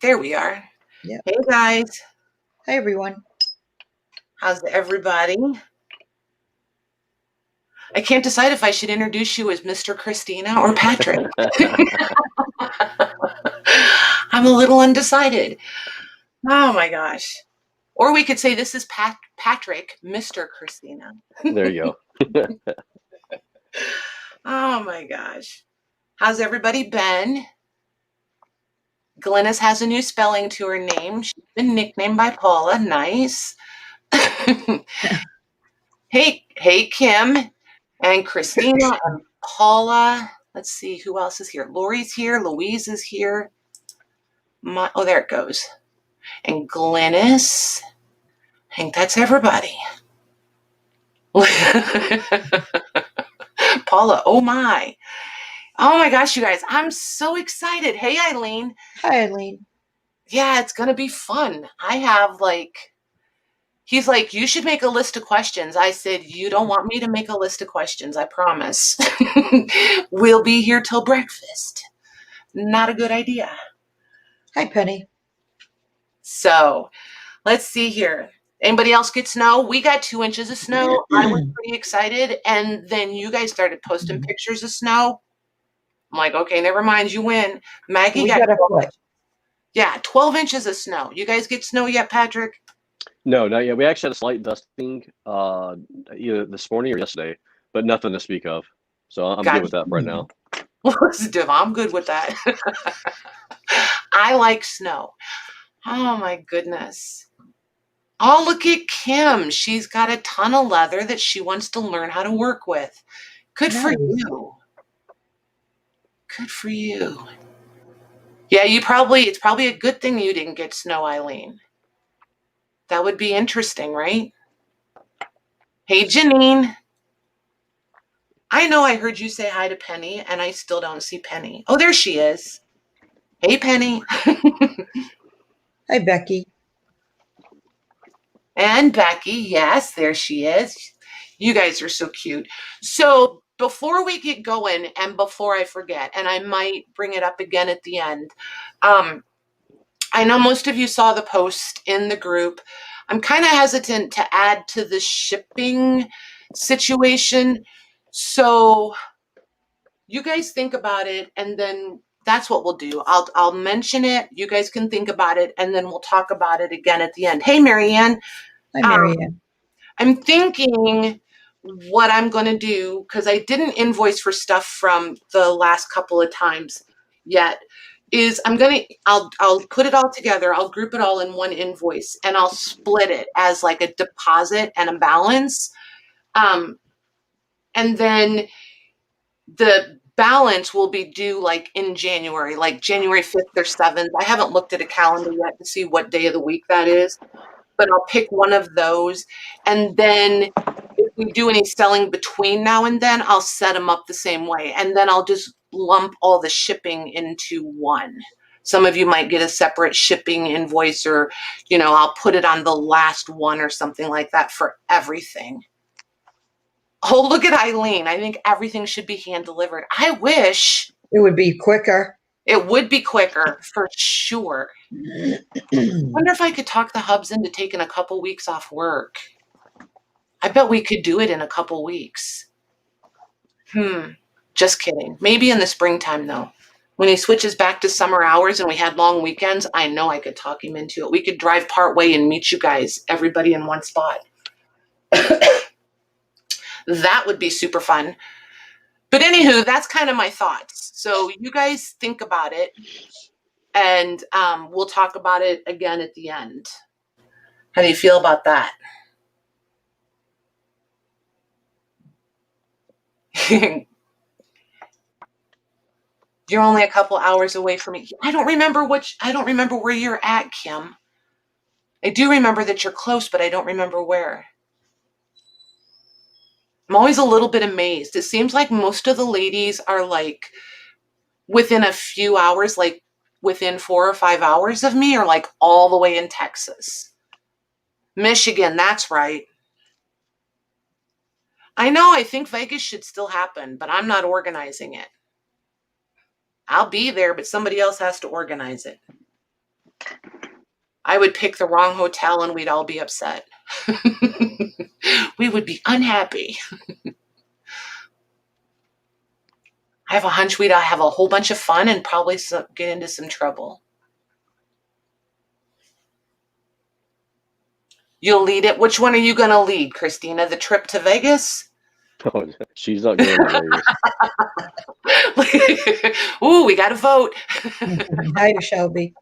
There we are. Yep. Hey guys, Hi everyone. how's everybody? I can't decide if I should introduce you as Mr. Christina or Patrick. I'm a little undecided. Oh my gosh. Or we could say this is Patrick, Mr. Christina. There you go. Oh my gosh. How's everybody been? Glennis has a new spelling to her name. She's been nicknamed by Paula. Nice. Hey, Kim and Christina and Paula. Let's see who else is here. Lori's here. Louise is here. Oh, there it goes. And Glennis. I think that's everybody. Paula, oh my. Oh my gosh, you guys. I'm so excited. Hey, Eileen. Hi, Eileen. Yeah, it's going to be fun. I have he's like, you should make a list of questions. I said, you don't want me to make a list of questions, I promise. We'll be here till breakfast. Not a good idea. Hi, Penny. So let's see here. Anybody else get snow? We got 2 inches of snow. I was pretty excited. And then you guys started posting pictures of snow. I'm like, okay, never mind. You win. Maggie We got a foot. Yeah, 12 inches of snow. You guys get snow yet, Patrick? No, not yet. We actually had a slight dusting either this morning or yesterday, but nothing to speak of. So I'm good with that right now. I'm good with that. I like snow. Oh my goodness. Oh, look at Kim. She's got a ton of leather that she wants to learn how to work with. Good for you. Good for you. Yeah, it's probably a good thing you didn't get snow, Eileen. That would be interesting, right? Hey, Janine. I know I heard you say hi to Penny, and I still don't see Penny. Oh, there she is. Hey, Penny. Hi, Becky. And Becky, yes, there she is. You guys are so cute. So before we get going, and before I forget, and I might bring it up again at the end, I know most of you saw the post in the group. I'm kind of hesitant to add to the shipping situation. So you guys think about it, and then that's what we'll do. I'll mention it. You guys can think about it, and then we'll talk about it again at the end. Hey, Marianne. Hi, Marianne. I'm thinking what I'm going to do, because I didn't invoice for stuff from the last couple of times yet, is I'll put it all together. I'll group it all in one invoice, and I'll split it as like a deposit and a balance. And then the balance will be due like in January, like January 5th or 7th. I haven't looked at a calendar yet to see what day of the week that is, but I'll pick one of those. And then if we do any selling between now and then, I'll set them up the same way. And then I'll just lump all the shipping into one. Some of you might get a separate shipping invoice, or, I'll put it on the last one or something like that for everything. Oh, look at Eileen. I think everything should be hand delivered. I wish it would be quicker. It would be quicker for sure. I wonder if I could talk the hubs into taking a couple weeks off work. I bet we could do it in a couple weeks. Just kidding. Maybe in the springtime, though. When he switches back to summer hours and we had long weekends, I know I could talk him into it. We could drive part way and meet you guys, everybody in one spot. That would be super fun. But anywho, that's kind of my thoughts. So you guys think about it, and we'll talk about it again at the end. How do you feel about that? You're only a couple hours away from me. I don't remember where you're at, Kim. I do remember that you're close, but I don't remember where. I'm always a little bit amazed. It seems like most of the ladies are like within a few hours, like within 4 or 5 hours of me, or like all the way in Texas. Michigan, that's right. I know, I think Vegas should still happen, but I'm not organizing it. I'll be there, but somebody else has to organize it. I would pick the wrong hotel and we'd all be upset. We would be unhappy. I have a hunch we'd have a whole bunch of fun and probably get into some trouble. You'll lead it. Which one are you going to lead, Christina? The trip to Vegas? Oh, she's not going to Vegas. Ooh, we got to vote. Hi, Shelby.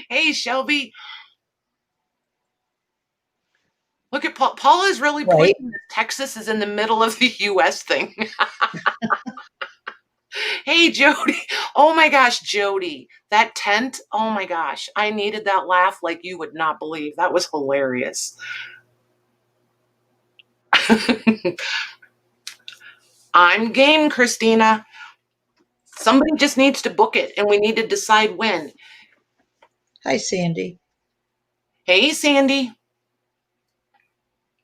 Hey, Shelby. Look at Paula is really Right. pushing this. Texas is in the middle of the U.S. thing. Hey, Jody. Oh my gosh, Jody. That tent. Oh my gosh. I needed that laugh like you would not believe. That was hilarious. I'm game, Christina. Somebody just needs to book it, and we need to decide when. Hi, Sandy. Hey, Sandy.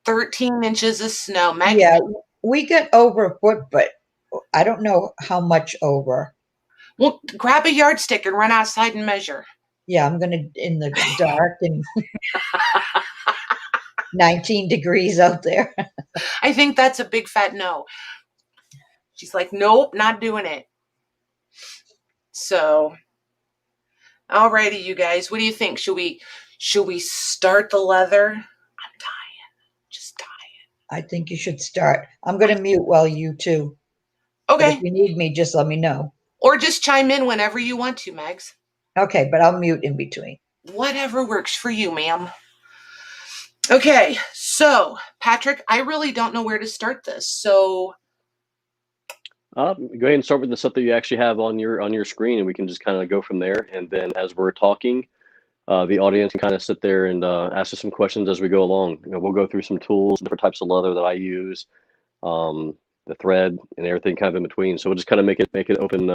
13 inches of snow. Meg, Yeah, we got over a foot, but I don't know how much over. well, grab a yardstick and run outside and measure. Yeah, I'm gonna in the dark and 19 degrees out there. I think that's a big fat no. She's like, nope, not doing it. So, alrighty, you guys. What do you think? Should we start the leather? I'm dying. Just dying. I think you should start. I'm gonna mute while you too. But Okay. if you need me, just let me know. Or just chime in whenever you want to, Megs. Okay, but I'll mute in between. Whatever works for you, ma'am. Okay, so Patrick, I really don't know where to start this. So Go ahead and start with the stuff that you actually have on your screen, and we can just kind of go from there. And then as we're talking, the audience can kind of sit there and ask us some questions as we go along. We'll go through some tools, different types of leather that I use, the thread, and everything kind of in between. So we'll just kind of make it open,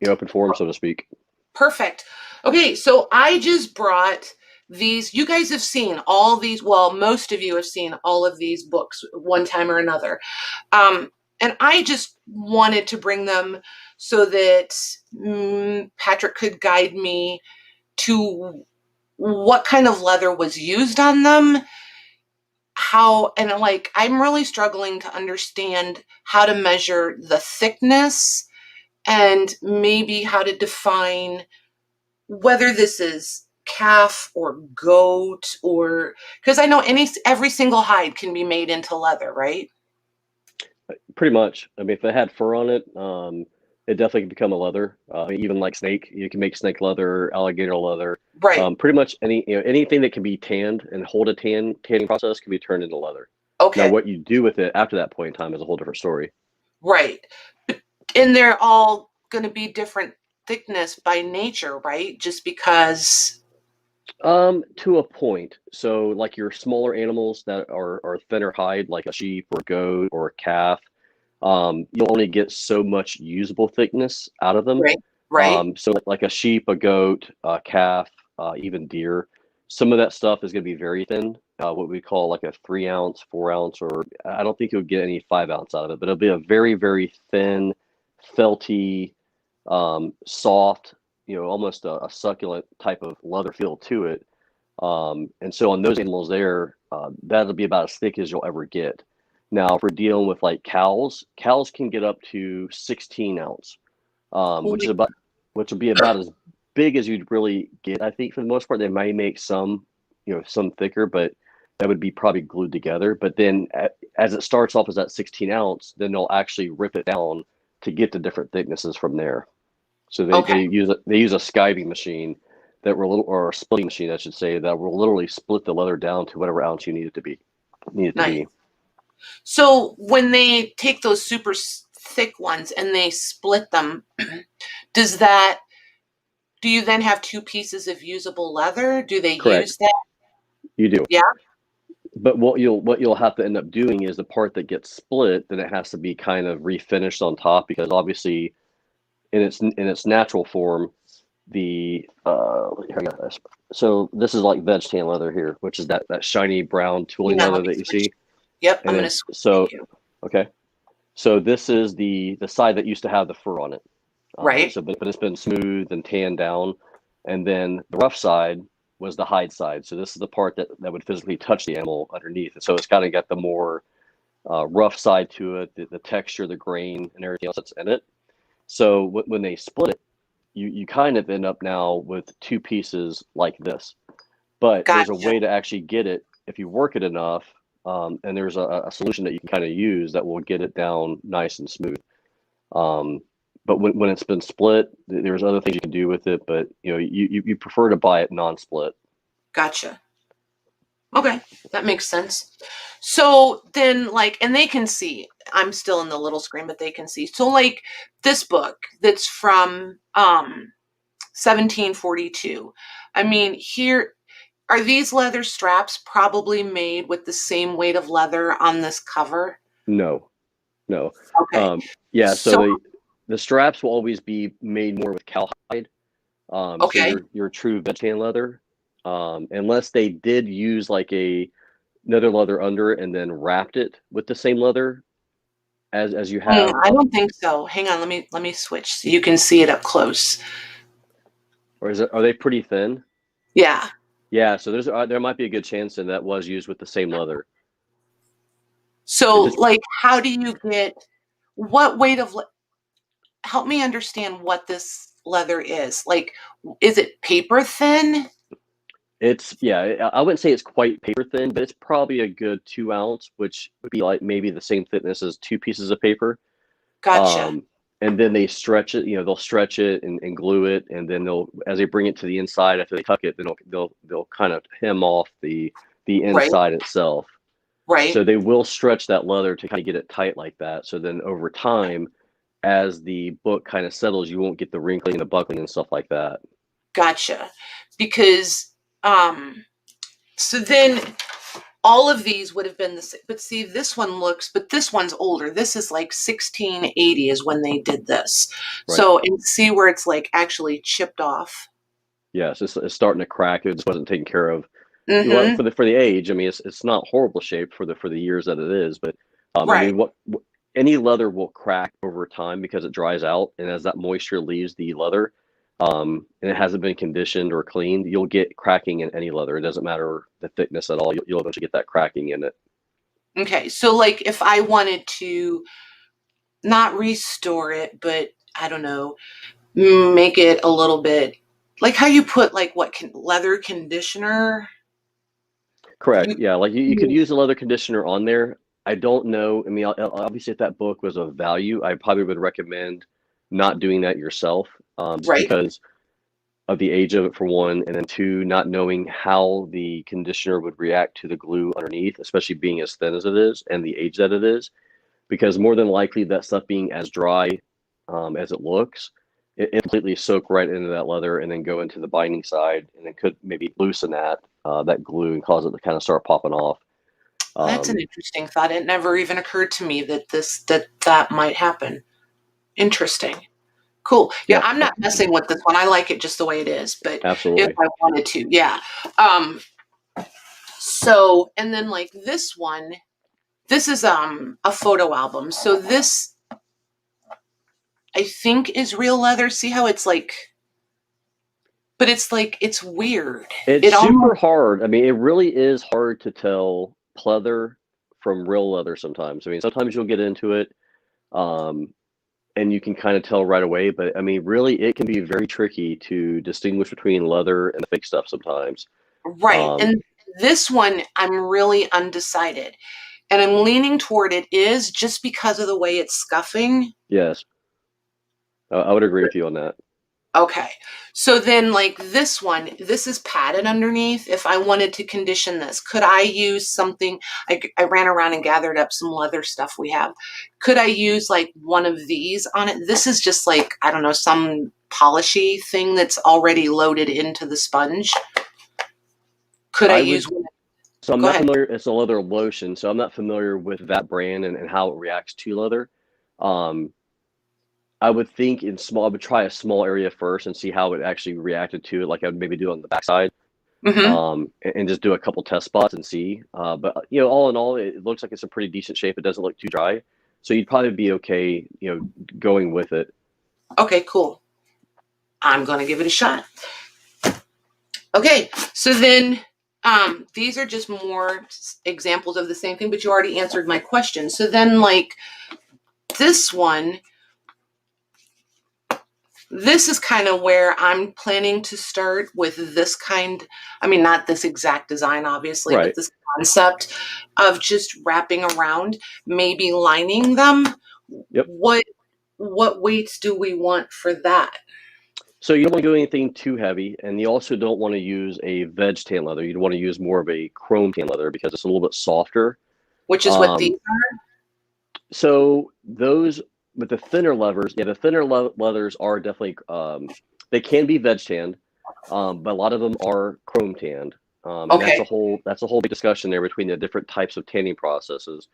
open forum, so to speak. Perfect. Okay, so I just brought these. You guys have seen all these. Well, most of you have seen all of these books one time or another. And I just wanted to bring them so that Patrick could guide me to what kind of leather was used on them, I'm really struggling to understand how to measure the thickness and maybe how to define whether this is calf or goat, or because I know every single hide can be made into leather, right? Pretty much. I mean, if it had fur on it, it definitely can become a leather. Even like snake, you can make snake leather, alligator leather. Right. Pretty much anything that can be tanned and hold a tanning process can be turned into leather. Okay. Now, what you do with it after that point in time is a whole different story. Right. And they're all going to be different thickness by nature, right? Just because. To a point. So, like your smaller animals that are thinner hide, like a sheep or a goat or a calf, you'll only get so much usable thickness out of them. Right. So like a sheep, a goat, a calf, even deer, some of that stuff is going to be very thin. What we call like a 3 ounce, 4 ounce, or I don't think you'll get any 5 ounce out of it, but it'll be a very, very thin, felty, soft, almost a succulent type of leather feel to it. And so on those animals there, that'll be about as thick as you'll ever get. Now, if we're dealing with like cows can get up to 16 ounce, which will be about as big as you'd really get. I think for the most part, they may make some thicker, but that would be probably glued together. But then as it starts off as that 16 ounce, then they'll actually rip it down to get to different thicknesses from there. So they use a skiving machine or a splitting machine, I should say, that will literally split the leather down to whatever ounce you need it to be. Be. So when they take those super thick ones and they split them, do you then have 2 pieces of usable leather? Do they Correct. use that? You do. Yeah. But what you'll have to end up doing is the part that gets split, then it has to be kind of refinished on top, because obviously in its natural form, here I got this. So this is like veg tan leather here, which is that shiny brown tooling leather that you see. Yep, and I'm going to switch. Okay. So this is the side that used to have the fur on it. Right. But it's been smoothed and tanned down. And then the rough side was the hide side. So this is the part that would physically touch the animal underneath. And so it's kind of got the more rough side to it, the texture, the grain, and everything else that's in it. So when they split it, you kind of end up now with two pieces like this. But there's a way to actually get it if you work it enough, and there's a solution that you can kind of use that will get it down nice and smooth. But when it's been split, there's other things you can do with it. But you prefer to buy it non-split. Gotcha. Okay, that makes sense. So then, and they can see, I'm still in the little screen, but they can see. So this book that's from 1742. I mean, here, are these leather straps probably made with the same weight of leather on this cover? No. Okay. Yeah, so the straps will always be made more with cowhide. Okay. So your true veg tan leather. Unless they did use another leather under it and then wrapped it with the same leather as you have. I don't think so. Hang on, let me switch so you can see it up close. Or are they pretty thin? Yeah. Yeah, so there might be a good chance that was used with the same leather. So how do you get what weight of help me understand what this leather is. Is it paper thin? I wouldn't say it's quite paper thin, but it's probably a good 2 ounce, which would be maybe the same thickness as 2 pieces of paper. Gotcha. And then they stretch it, they'll stretch it and glue it. And then as they bring it to the inside, after they tuck it, then they'll kind of hem off the inside itself. Right. So they will stretch that leather to kind of get it tight like that. So then over time, as the book kind of settles, you won't get the wrinkling and the buckling and stuff like that. Gotcha. Because, so then all of these would have been the same. But see, this one's older. This is 1680 is when they did this. Right. So, and see where it's actually chipped off. Yes, it's starting to crack. It just wasn't taken care of. Mm-hmm. For the age. I mean, it's not horrible shape for the years that it is, but right. I mean, any leather will crack over time because it dries out, and as that moisture leaves the leather, and it hasn't been conditioned or cleaned, you'll get cracking in any leather. It doesn't matter the thickness at all. You'll eventually get that cracking in it. Okay, so if I wanted to not restore it, but I don't know, make it a little bit how you put leather conditioner. Correct. Yeah, you could use a leather conditioner on there. I don't know. I mean, obviously, if that book was of value, I probably would recommend not doing that yourself, just right. because of the age of it, for one, and then two, not knowing how the conditioner would react to the glue underneath, especially being as thin as it is and the age that it is, because more than likely that stuff being as dry as it looks, it completely soak right into that leather and then go into the binding side, and it could maybe loosen that glue and cause it to kind of start popping off. That's an interesting thought. It never even occurred to me that might happen. Interesting. Cool. Yeah, I'm not messing with this one. I like it just the way it is, but absolutely, if I wanted to, yeah. So, and then this one, this is a photo album. So this, I think, is real leather. See how it's but it's it's weird. It's super hard. I mean, it really is hard to tell pleather from real leather sometimes. I mean, sometimes you'll get into it, and you can kind of tell right away. But I mean, really, it can be very tricky to distinguish between leather and the fake stuff sometimes. Right. And this one, I'm really undecided. And I'm leaning toward it is just because of the way it's scuffing. Yes. I would agree with you on that. Okay. So then this one, this is padded underneath. If I wanted to condition this, could I use something? I ran around and gathered up some leather stuff we have. Could I use one of these on it? This is just I don't know, some polishy thing that's already loaded into the sponge. Could I use one? So I'm not familiar. It's a leather lotion, so I'm not familiar with that brand and how it reacts to leather. I would think I would try a small area first and see how it actually reacted to it, like I would maybe do on the backside, and just do a couple test spots and see. But all in all, it looks like it's a pretty decent shape. It doesn't look too dry, so you'd probably be okay, going with it. Okay, cool. I'm going to give it a shot. Okay, so then these are just more examples of the same thing, but you already answered my question. So then, like this one, this is kind of where I'm planning to start with this kind. I mean, not this exact design, obviously, Right. but this concept of just wrapping around, maybe lining them. Yep. What weights do we want for that? So you don't want to do anything too heavy, and you also don't want to use a veg tan leather. You'd want to use more of a chrome tan leather because it's a little bit softer. Which is what these are? So those with the thinner levers, yeah, the thinner leathers are definitely they can be veg tanned, but a lot of them are chrome tanned. And Okay. that's a whole big discussion there between the different types of tanning processes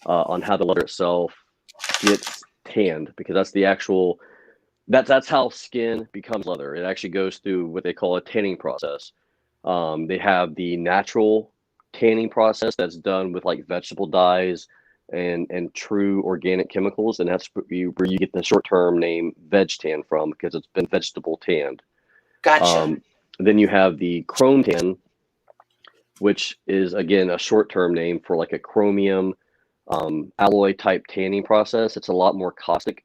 on how the leather itself gets tanned, because that's the actual that's how skin becomes leather. It actually goes through what they call a tanning process. They have the natural tanning process that's done with like vegetable dyes and true organic chemicals, and that's where you get the short term name veg tan from, because it's been vegetable tanned. Gotcha. Then you have the chrome tan, which is again a short term name for like a chromium alloy type tanning process. It's a lot more caustic.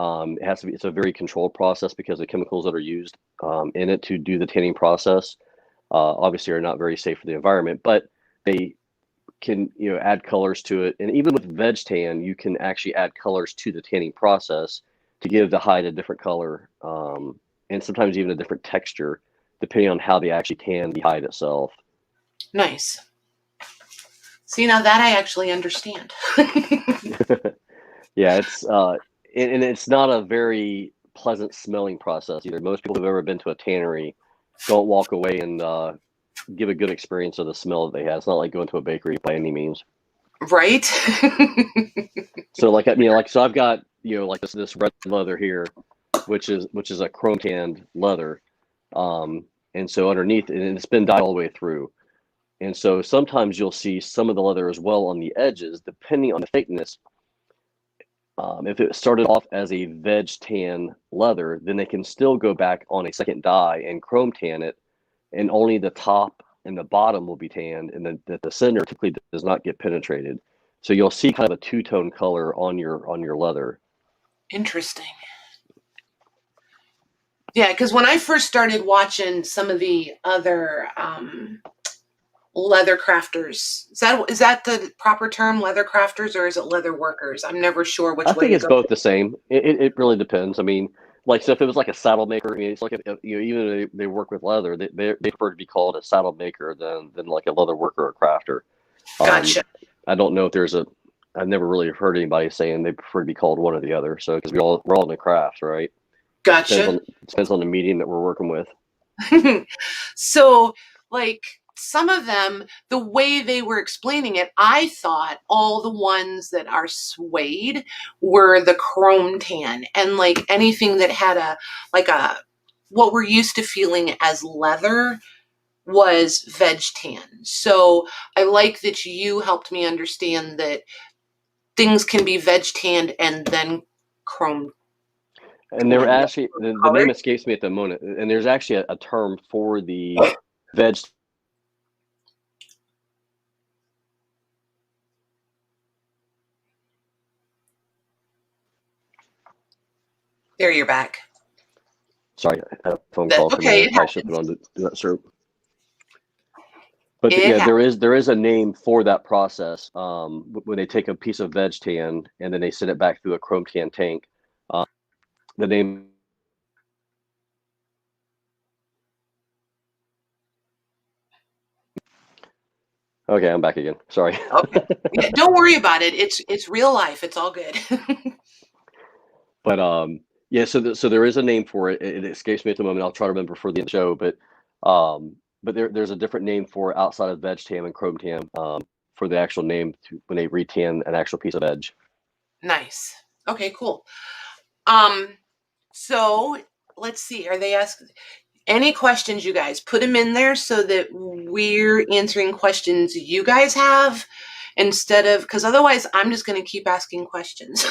It's a very controlled process because the chemicals that are used in it to do the tanning process obviously are not very safe for the environment, but they can add colors to it. And even with veg tan, you can actually add colors to the tanning process to give the hide a different color, and sometimes even a different texture, depending on how they actually tan the hide itself. Nice. See, now that I actually understand. Yeah, and it's not a very pleasant smelling process either. Most people who've ever been to a tannery don't walk away and give a good experience of the smell that they have. It's not like going to a bakery by any means. Right? So so I've got like this red leather here, which is a chrome tanned leather, and so underneath, and it's been dyed all the way through. And so sometimes you'll see some of the leather as well on the edges, depending on the thickness. If it started off as a veg tan leather, then they can still go back on a second dye and chrome tan it, and only the top and the bottom will be tanned, and then the center typically does not get penetrated. So you'll see kind of a two-tone color on your leather. Interesting. Yeah, because when I first started watching some of the other leather crafters, is that the proper term, leather crafters, or is it leather workers? I'm never sure which I way think to it's go. both the same. It really depends. I mean, like, so if it was like a saddle maker, I mean, it's like even if they work with leather, they prefer to be called a saddle maker than like a leather worker or crafter. Gotcha. I don't know if I've never really heard anybody saying they prefer to be called one or the other. So because we're all in the craft, right? Gotcha. Depends on the medium that we're working with. So, like, some of them, the way they were explaining it, I thought all the ones that are suede were the chrome tan, and like anything that had what we're used to feeling as leather was veg tan. So I like that you helped me understand that things can be veg tanned and then chrome And there tanned. actually the name escapes me at the moment. And there's actually a term for the veg. There, you're back. Sorry, I had a phone call from Okay, I should put on do not serve. But it yeah, happens. there is a name for that process. When they take a piece of veg tan and then they send it back through a chrome tan tank. The name. Okay, I'm back again. Sorry. Okay. Yeah, don't worry about it. It's real life. It's all good. But yeah, so there is a name for it. It escapes me at the moment. I'll try to remember for the show, but there's a different name for outside of veg tan and chrome tan for the actual name when they retan an actual piece of veg. Nice. Okay, cool. So let's see. Are they asking any questions, you guys? Put them in there so that we're answering questions you guys have instead of, because otherwise I'm just going to keep asking questions.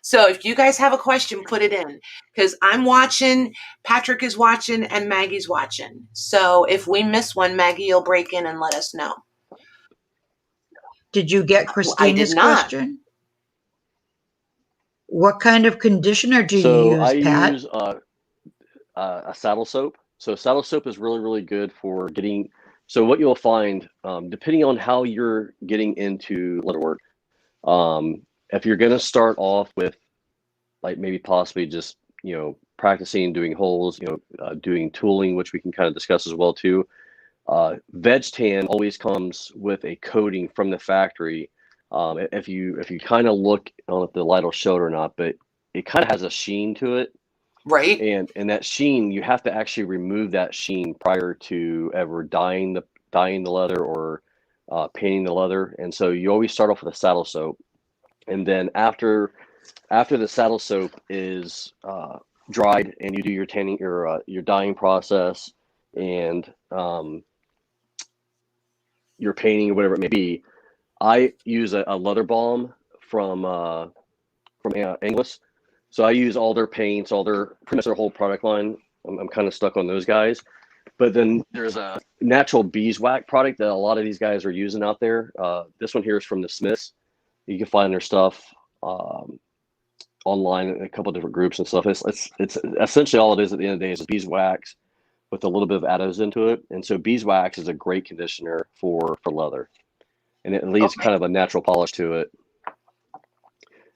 So if you guys have a question, put it in, because I'm watching, Patrick is watching, and Maggie's watching. So if we miss one, Maggie, you'll break in and let us know. Did you get I Christina's did not. question? What kind of conditioner do you So I use, Pat? use a saddle soap. So saddle soap is really, really good for getting. So what you'll find, depending on how you're getting into leather work, if you're going to start off with like maybe possibly just, practicing doing holes, doing tooling, which we can kind of discuss as well too. Veg tan always comes with a coating from the factory. If you kind of look, I don't know if the light will show it or not, but it kind of has a sheen to it. Right. And that sheen, you have to actually remove that sheen prior to ever dyeing the leather or painting the leather. And so you always start off with a saddle soap, and then after the saddle soap is dried and you do your tanning, your dyeing process, and your painting or whatever it may be, I use a leather balm from Inglis. So I use all their paints, pretty much their whole product line. I'm kind of stuck on those guys. But then there's a natural beeswax product that a lot of these guys are using out there. This one here is from the Smiths. You can find their stuff online in a couple of different groups and stuff. It's essentially all it is at the end of the day is beeswax with a little bit of additives into it. And so beeswax is a great conditioner for leather, and it leaves kind of a natural polish to it.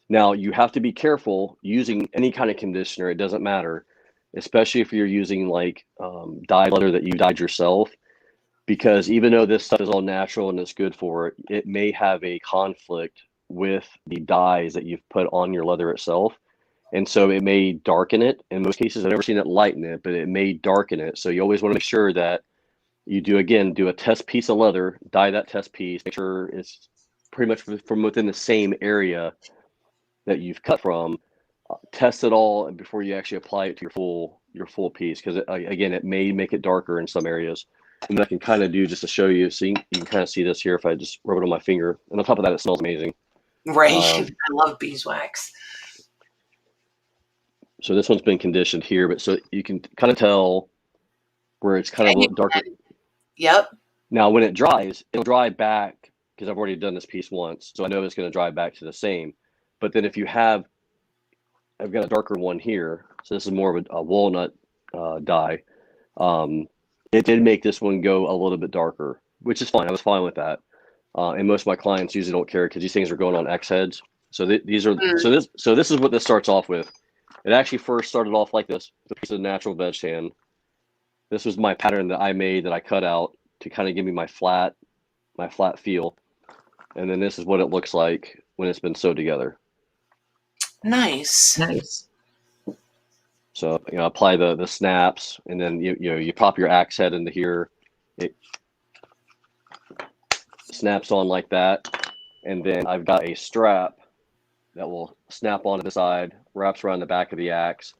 Now, you have to be careful using any kind of conditioner. It doesn't matter, especially if you're using like dyed leather that you dyed yourself, because even though this stuff is all natural and it's good for it, it may have a conflict with the dyes that you've put on your leather itself. And so it may darken it. In most cases, I've never seen it lighten it, but it may darken it. So you always want to make sure that you do a test piece of leather, dye that test piece, make sure it's pretty much from within the same area that you've cut from. Test it all before you actually apply it to your full piece, because again, it may make it darker in some areas. And I can kind of do, just to show you, so you can kind of see this here if I just rub it on my finger. And on top of that, it smells amazing. Right. I love beeswax. So this one's been conditioned here, but so you can kind of tell where it's kind of a little darker. Yep. Now, when it dries, it'll dry back, because I've already done this piece once, so I know it's going to dry back to the same. But then if you have, I've got a darker one here, so this is more of a walnut dye. It did make this one go a little bit darker, which is fine. I was fine with that. And most of my clients usually don't care, because these things are going on X heads. So these are so this is what this starts off with. It actually first started off like this, with a piece of natural veg tan. This was my pattern that I made, that I cut out to kind of give me my flat feel. And then this is what it looks like when it's been sewed together. Nice. So apply the snaps, and then you pop your axe head into here. It snaps on like that, and then I've got a strap that will snap onto the side, wraps around the back of the axe,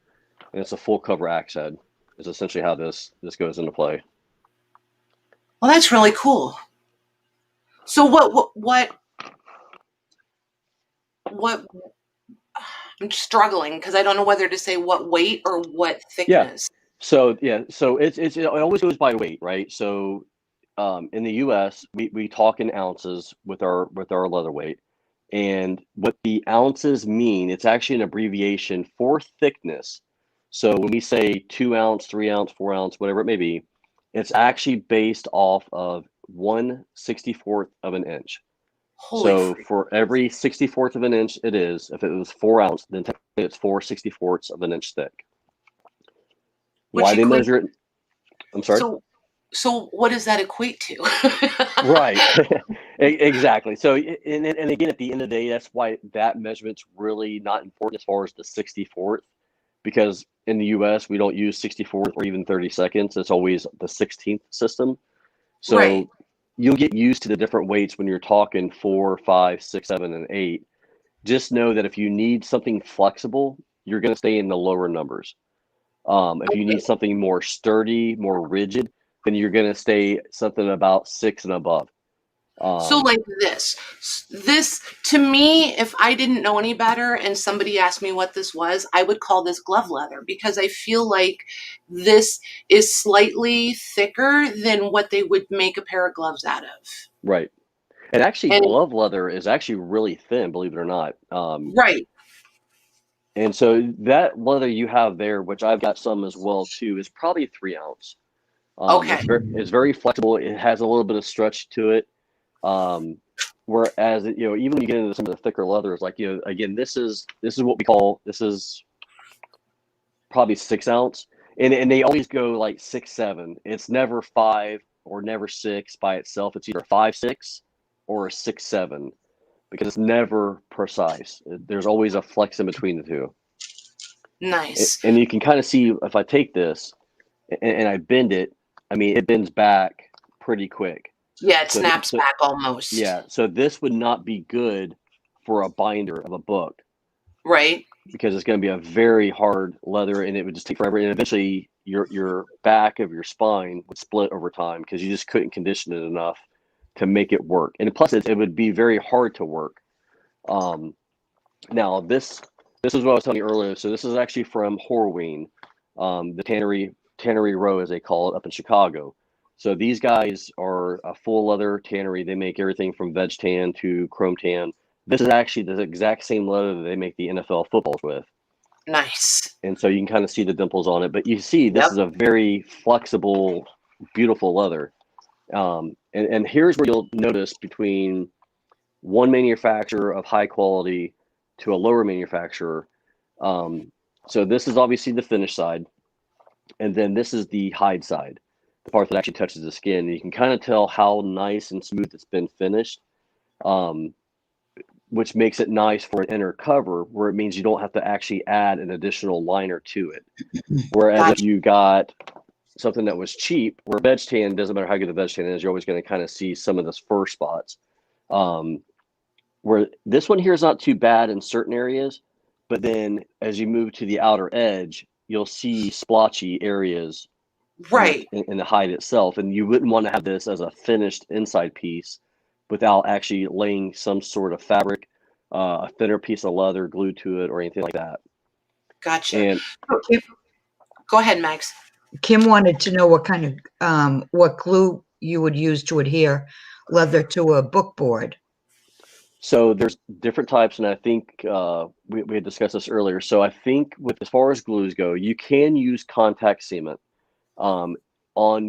and it's a full cover axe head. Is essentially how this goes into play. Well, that's really cool. So what I'm struggling, because I don't know whether to say what weight or what thickness. So it always goes by weight, right? So in the U.S. we talk in ounces with our leather weight, and what the ounces mean, it's actually an abbreviation for thickness. So when we say 2 ounce, 3 ounce, 4 ounce, whatever it may be, it's actually based off of 1/64th of an inch. So for every 64th of an inch it is, if it was 4 ounce, then technically it's 4/64ths of an inch thick. Why they measure it? I'm sorry? So what does that equate to? Right. Exactly. So, and again, at the end of the day, that's why that measurement's really not important as far as the 64th, because in the US, we don't use 64th or even 30 seconds. It's always the 16th system. So you'll get used to the different weights when you're talking 4, 5, 6, 7, and 8. Just know that if you need something flexible, you're going to stay in the lower numbers. If you need something more sturdy, more rigid, then you're going to stay something about 6 and above. So like this to me, if I didn't know any better and somebody asked me what this was, I would call this glove leather because I feel like this is slightly thicker than what they would make a pair of gloves out of. Right. And actually, And glove leather is actually really thin, believe it or not. right. And so that leather you have there, which I've got some as well too, is probably 3 ounce. Okay. It's very flexible. It has a little bit of stretch to it. Whereas even when you get into some of the thicker leathers, like again, this is what we call this is probably 6 ounce, and they always go like 6-7. It's never 5 or never 6 by itself. It's either 5-6 or 6-7 because it's never precise. There's always a flex in between the two. Nice. And you can kind of see if I take this and I bend it, I mean, it bends back pretty quick. Yeah, it snaps back almost. Yeah, so this would not be good for a binder of a book. Right. Because it's going to be a very hard leather and it would just take forever. And eventually your back of your spine would split over time because you just couldn't condition it enough to make it work. And plus it would be very hard to work. Now this is what I was telling you earlier. So this is actually from Horween, the Tannery Row, as they call it, up in Chicago. So these guys are a full leather tannery. They make everything from veg tan to chrome tan. This is actually the exact same leather that they make the NFL footballs with. Nice. And so you can kind of see the dimples on it. But you see, this is a very flexible, beautiful leather. And here's where you'll notice between one manufacturer of high quality to a lower manufacturer. So this is obviously the finish side. And then this is the hide side, the part that actually touches the skin. And you can kind of tell how nice and smooth it's been finished. Which makes it nice for an inner cover, where it means you don't have to actually add an additional liner to it. Whereas if you got something that was cheap, where veg tan, doesn't matter how good the veg tan is, you're always going to kind of see some of those fur spots. Where this one here is not too bad in certain areas, but then as you move to the outer edge, you'll see splotchy areas right in the hide itself. And you wouldn't want to have this as a finished inside piece without actually laying some sort of fabric, a thinner piece of leather glued to it or anything like that. Gotcha. And go ahead, Max. Kim wanted to know what kind of what glue you would use to adhere leather to a book board. So there's different types, and I think we had discussed this earlier. So I think as far as glues go, you can use contact cement on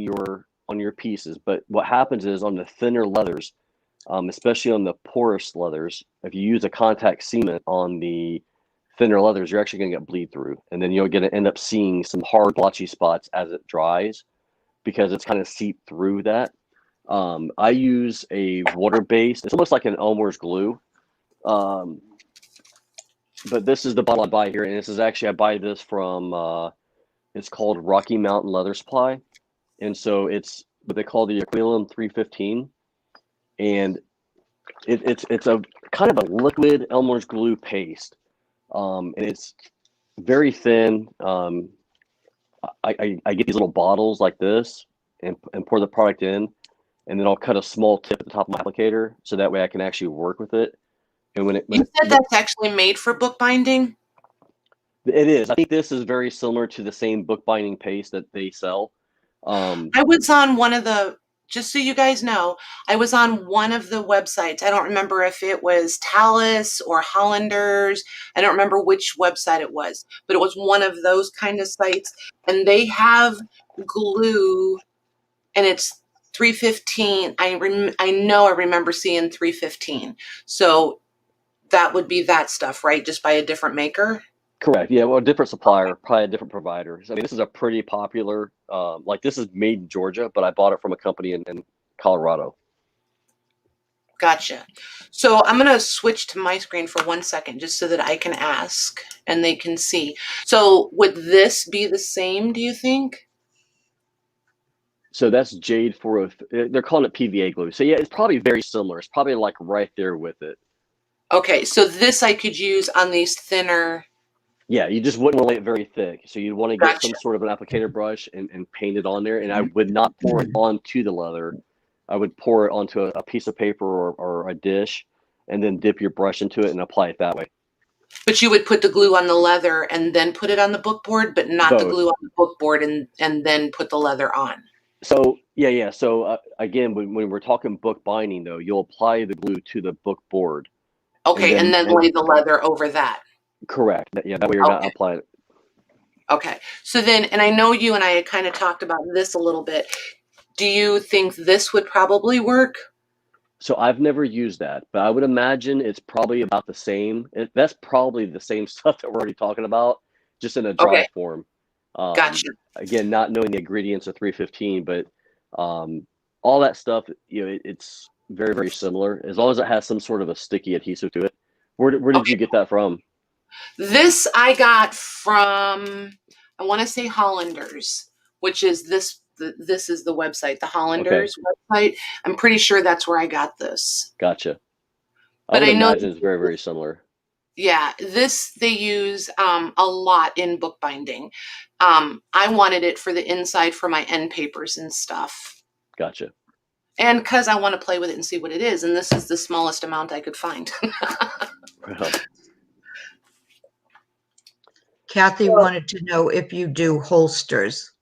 your pieces, but what happens is on the thinner leathers, especially on the porous leathers, if you use a contact cement on the thinner leathers, you're actually going to get bleed through. And then you're going to end up seeing some hard blotchy spots as it dries because it's kind of seeped through that. I use a water-based, it's almost like an Elmer's glue. But this is the bottle I buy here. And this is actually, I buy this from, it's called Rocky Mountain Leather Supply. And so it's what they call the Aquilum 315. And it's a kind of a liquid Elmer's glue paste, and it's very thin. I get these little bottles like this and pour the product in, and then I'll cut a small tip at the top of my applicator so that way I can actually work with it. And you said that's actually made for bookbinding? It is. I think this is very similar to the same bookbinding paste that they sell. I was on one of the. Just so you guys know, I was on one of the websites. I don't remember if it was Talus or Hollanders. I don't remember which website it was, but it was one of those kind of sites. And they have glue, and it's 315. I know I remember seeing 315. So that would be that stuff, right? Just by a different maker? Correct. Yeah, well, a different supplier, probably a different provider. I mean, this is a pretty popular, like this is made in Georgia, but I bought it from a company in Colorado. Gotcha. So I'm going to switch to my screen for 1 second just so that I can ask and they can see. So would this be the same, do you think? So that's Jade 403. They're calling it PVA glue. So yeah, it's probably very similar. It's probably like right there with it. Okay, so this I could use on these thinner. Yeah, you just wouldn't want to lay it very thick. So you'd want to get some sort of an applicator brush and paint it on there. And I would not pour it onto the leather. I would pour it onto a piece of paper or a dish, and then dip your brush into it and apply it that way. But you would put the glue on the leather and then put it on the book board, but not the Both. glue on the book board and then put the leather on. So yeah. So again, when we're talking book binding, though, you'll apply the glue to the book board. Okay, and then lay the leather over that. Correct. Yeah, that way you're not applying it. Okay. So then, and I know you and I had kind of talked about this a little bit. Do you think this would probably work? So I've never used that, but I would imagine it's probably about the same. That's probably the same stuff that we're already talking about, just in a dry form. Gotcha. Again, not knowing the ingredients of 315, but all that stuff, it's very, very similar, as long as it has some sort of a sticky adhesive to it. Where did you get that from? This I got from, I want to say Hollanders, which is this is the website, the Hollanders website. I'm pretty sure that's where I got this. Gotcha. But I know imagine it's very, very similar. Yeah, this they use a lot in bookbinding. I wanted it for the inside for my end papers and stuff. Gotcha. And because I want to play with it and see what it is. And this is the smallest amount I could find. Kathy wanted to know if you do holsters.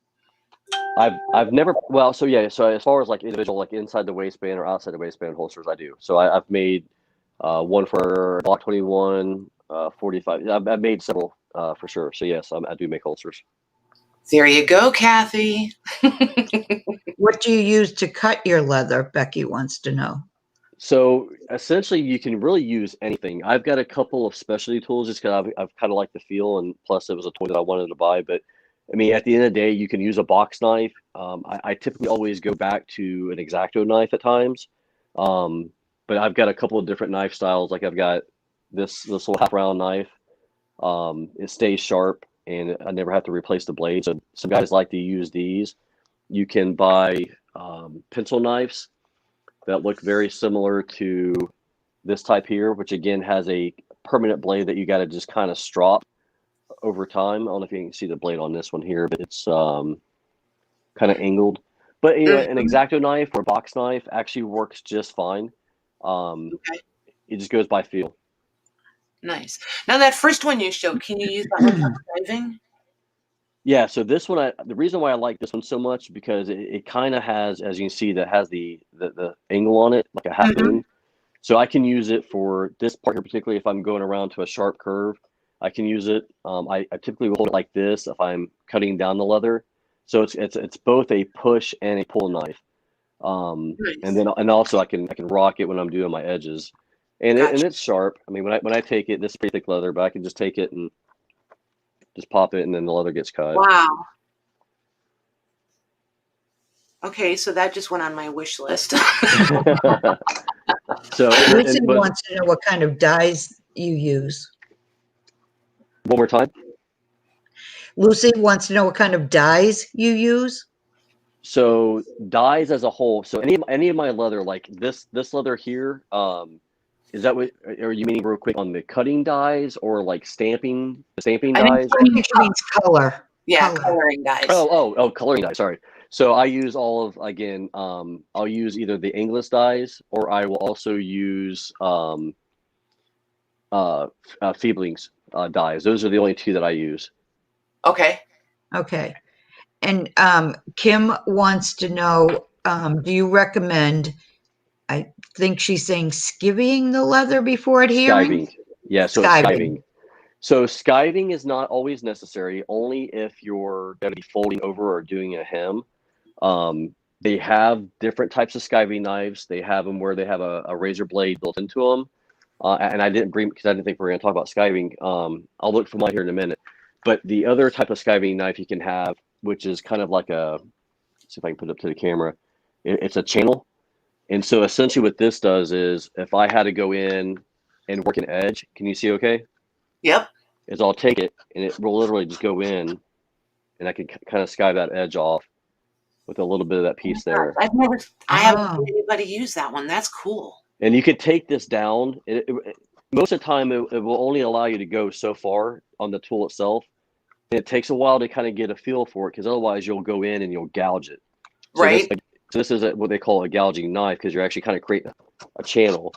I've never, well, so yeah, so as far as like individual, like inside the waistband or outside the waistband holsters, I do. So I've made one for Block 21, 45. I've made several for sure. So yes, I do make holsters. There you go, Kathy. What do you use to cut your leather? Becky wants to know. So essentially, you can really use anything. I've got a couple of specialty tools just because I've kind of liked the feel, and plus it was a toy that I wanted to buy. But I mean, at the end of the day, you can use a box knife. I typically always go back to an X-Acto knife at times. But I've got a couple of different knife styles. Like I've got this little half round knife. It stays sharp, and I never have to replace the blade. So some guys like to use these. You can buy pencil knives that look very similar to this type here, which again has a permanent blade that you got to just kind of strop over time. I don't know if you can see the blade on this one here, but it's kind of angled. But an X-Acto knife or box knife actually works just fine. It just goes by feel. Nice. Now that first one you showed, can you use that one for skiving? Yeah, so this one, the reason why I like this one so much because it kind of has, as you can see, that has the angle on it, like a half moon. So I can use it for this part here, particularly if I'm going around to a sharp curve. I can use it. I typically will hold it like this if I'm cutting down the leather. So it's both a push and a pull knife. And also I can rock it when I'm doing my edges, and it's sharp. I mean, when I take it, this is pretty thick leather, but I can just take it and just pop it, and then the leather gets cut. Wow. Okay, so that just went on my wish list. So Lucy wants to know what kind of dyes you use. One more time. Lucy wants to know what kind of dyes you use. So dyes as a whole. So any of my leather, like this leather here, is that what are you meaning real quick on the cutting dyes or like stamping dyes? I think she means color. Yeah, coloring dyes. Oh, coloring dyes. Sorry. So I use all of, again, I'll use either the English dyes or I will also use Fiebling's dyes. Those are the only two that I use. Okay. Okay. And Kim wants to know, do you recommend, I think she's saying skiving the leather before adhering? Skiving. Yeah, so skiving. So skiving is not always necessary, only if you're going to be folding over or doing a hem. They have different types of skiving knives. They have them where they have a razor blade built into them. And I didn't bring, because I didn't think we were going to talk about skiving. I'll look for mine here in a minute. But the other type of skiving knife you can have, which is kind of like let's see if I can put it up to the camera. It's a channel. And so essentially what this does is if I had to go in and work an edge, can you see okay? Yep. Is I'll take it and it will literally just go in and I can kind of skive that edge off with a little bit of that piece there. I haven't seen anybody use that one. That's cool. And you could take this down. Most of the time, it will only allow you to go so far on the tool itself. And it takes a while to kind of get a feel for it because otherwise you'll go in and you'll gouge it. So right. So this is what they call a gouging knife, because you're actually kind of creating a channel.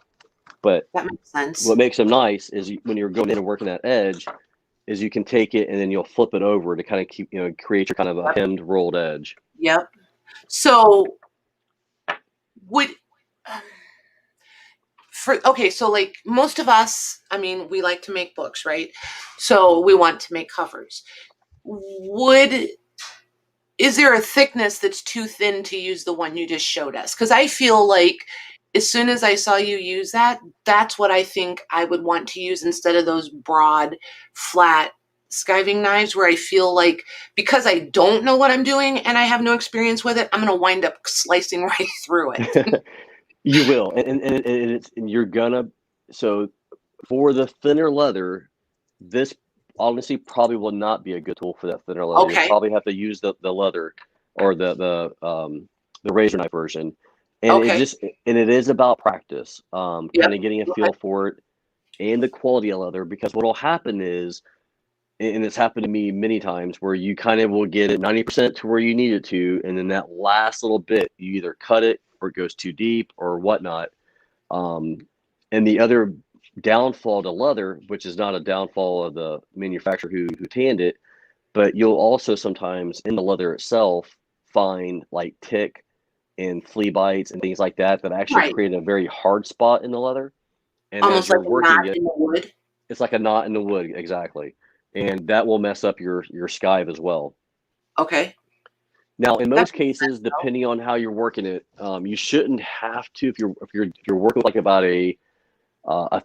But That makes sense. what makes them nice is when you're going in and working that edge, is you can take it and then you'll flip it over to kind of keep, create your kind of a hemmed rolled edge. Yep. So so like most of us, I mean, we like to make books, right? So we want to make covers. Is there a thickness that's too thin to use the one you just showed us? Because I feel like as soon as I saw you use that, that's what I think I would want to use instead of those broad, flat skiving knives, where I feel like, because I don't know what I'm doing and I have no experience with it, I'm going to wind up slicing right through it. You will, and you're gonna. So for the thinner leather, this honestly probably will not be a good tool for that thinner leather. Okay. You'll probably have to use the leather or the razor knife version, and Okay. it is about practice, kind Yep. of getting a feel for it and the quality of leather, because what will happen is, and it's happened to me many times, where you kind of will get it 90% to where you need it to, and then that last little bit, you either cut it or it goes too deep or whatnot. And the other downfall to leather, which is not a downfall of the manufacturer who tanned it, but you'll also sometimes in the leather itself find like tick and flea bites and things like that actually Right. create a very hard spot in the leather. And Almost as you're like a working knot it, in the wood. it's like a knot in the wood, exactly. And that will mess up your skive as well. Okay. Now, in That most makes cases, sense, though. depending on how you're working it, you shouldn't have to. If you're working like about a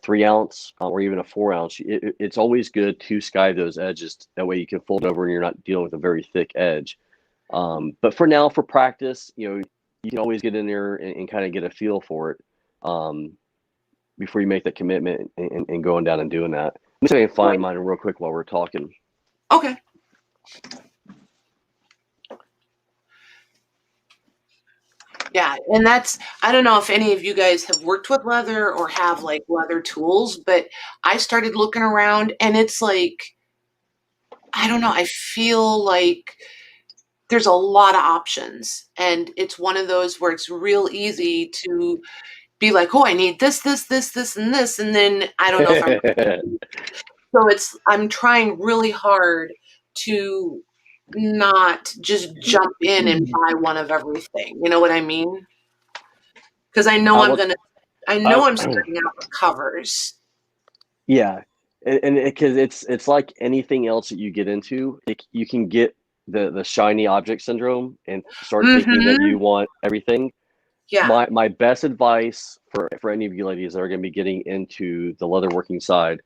3 ounce or even a 4 ounce, it's always good to skive those edges. That way, you can fold it over and you're not dealing with a very thick edge. But for now, for practice, you can always get in there and kind of get a feel for it before you make that commitment and going down and doing that. Let me see if I can find mine real quick while we're talking. Okay. Yeah, and I don't know if any of you guys have worked with leather or have like leather tools, but I started looking around and it's like, I don't know, I feel like there's a lot of options, and it's one of those where it's real easy to be like, oh, I need this, and this, and then I don't know if I'm so I'm trying really hard to not just jump in and buy one of everything. You know what I mean? Because I know I'm starting out with covers. Yeah, and because it's like anything else that you get into, you can get the shiny object syndrome and start thinking that you want everything. Yeah. My best advice for any of you ladies that are going to be getting into the leatherworking side,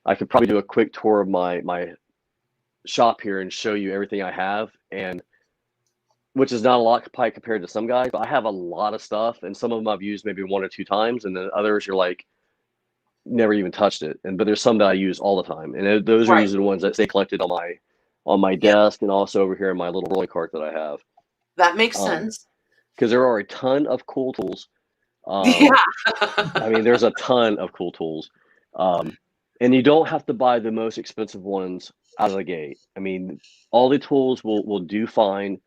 I could probably do a quick tour of my shop here and show you everything I have, and which is not a lot probably compared to some guys, but I have a lot of stuff, and some of them I've used maybe 1 or 2 times, and then others you're like never even touched it. But there's some that I use all the time, and those are usually the ones that stay collected on my desk and also over here in my little rolling cart that I have. That makes sense. Because there are a ton of cool tools. Yeah. I mean, there's a ton of cool tools. And you don't have to buy the most expensive ones out of the gate. I mean, all the tools will do fine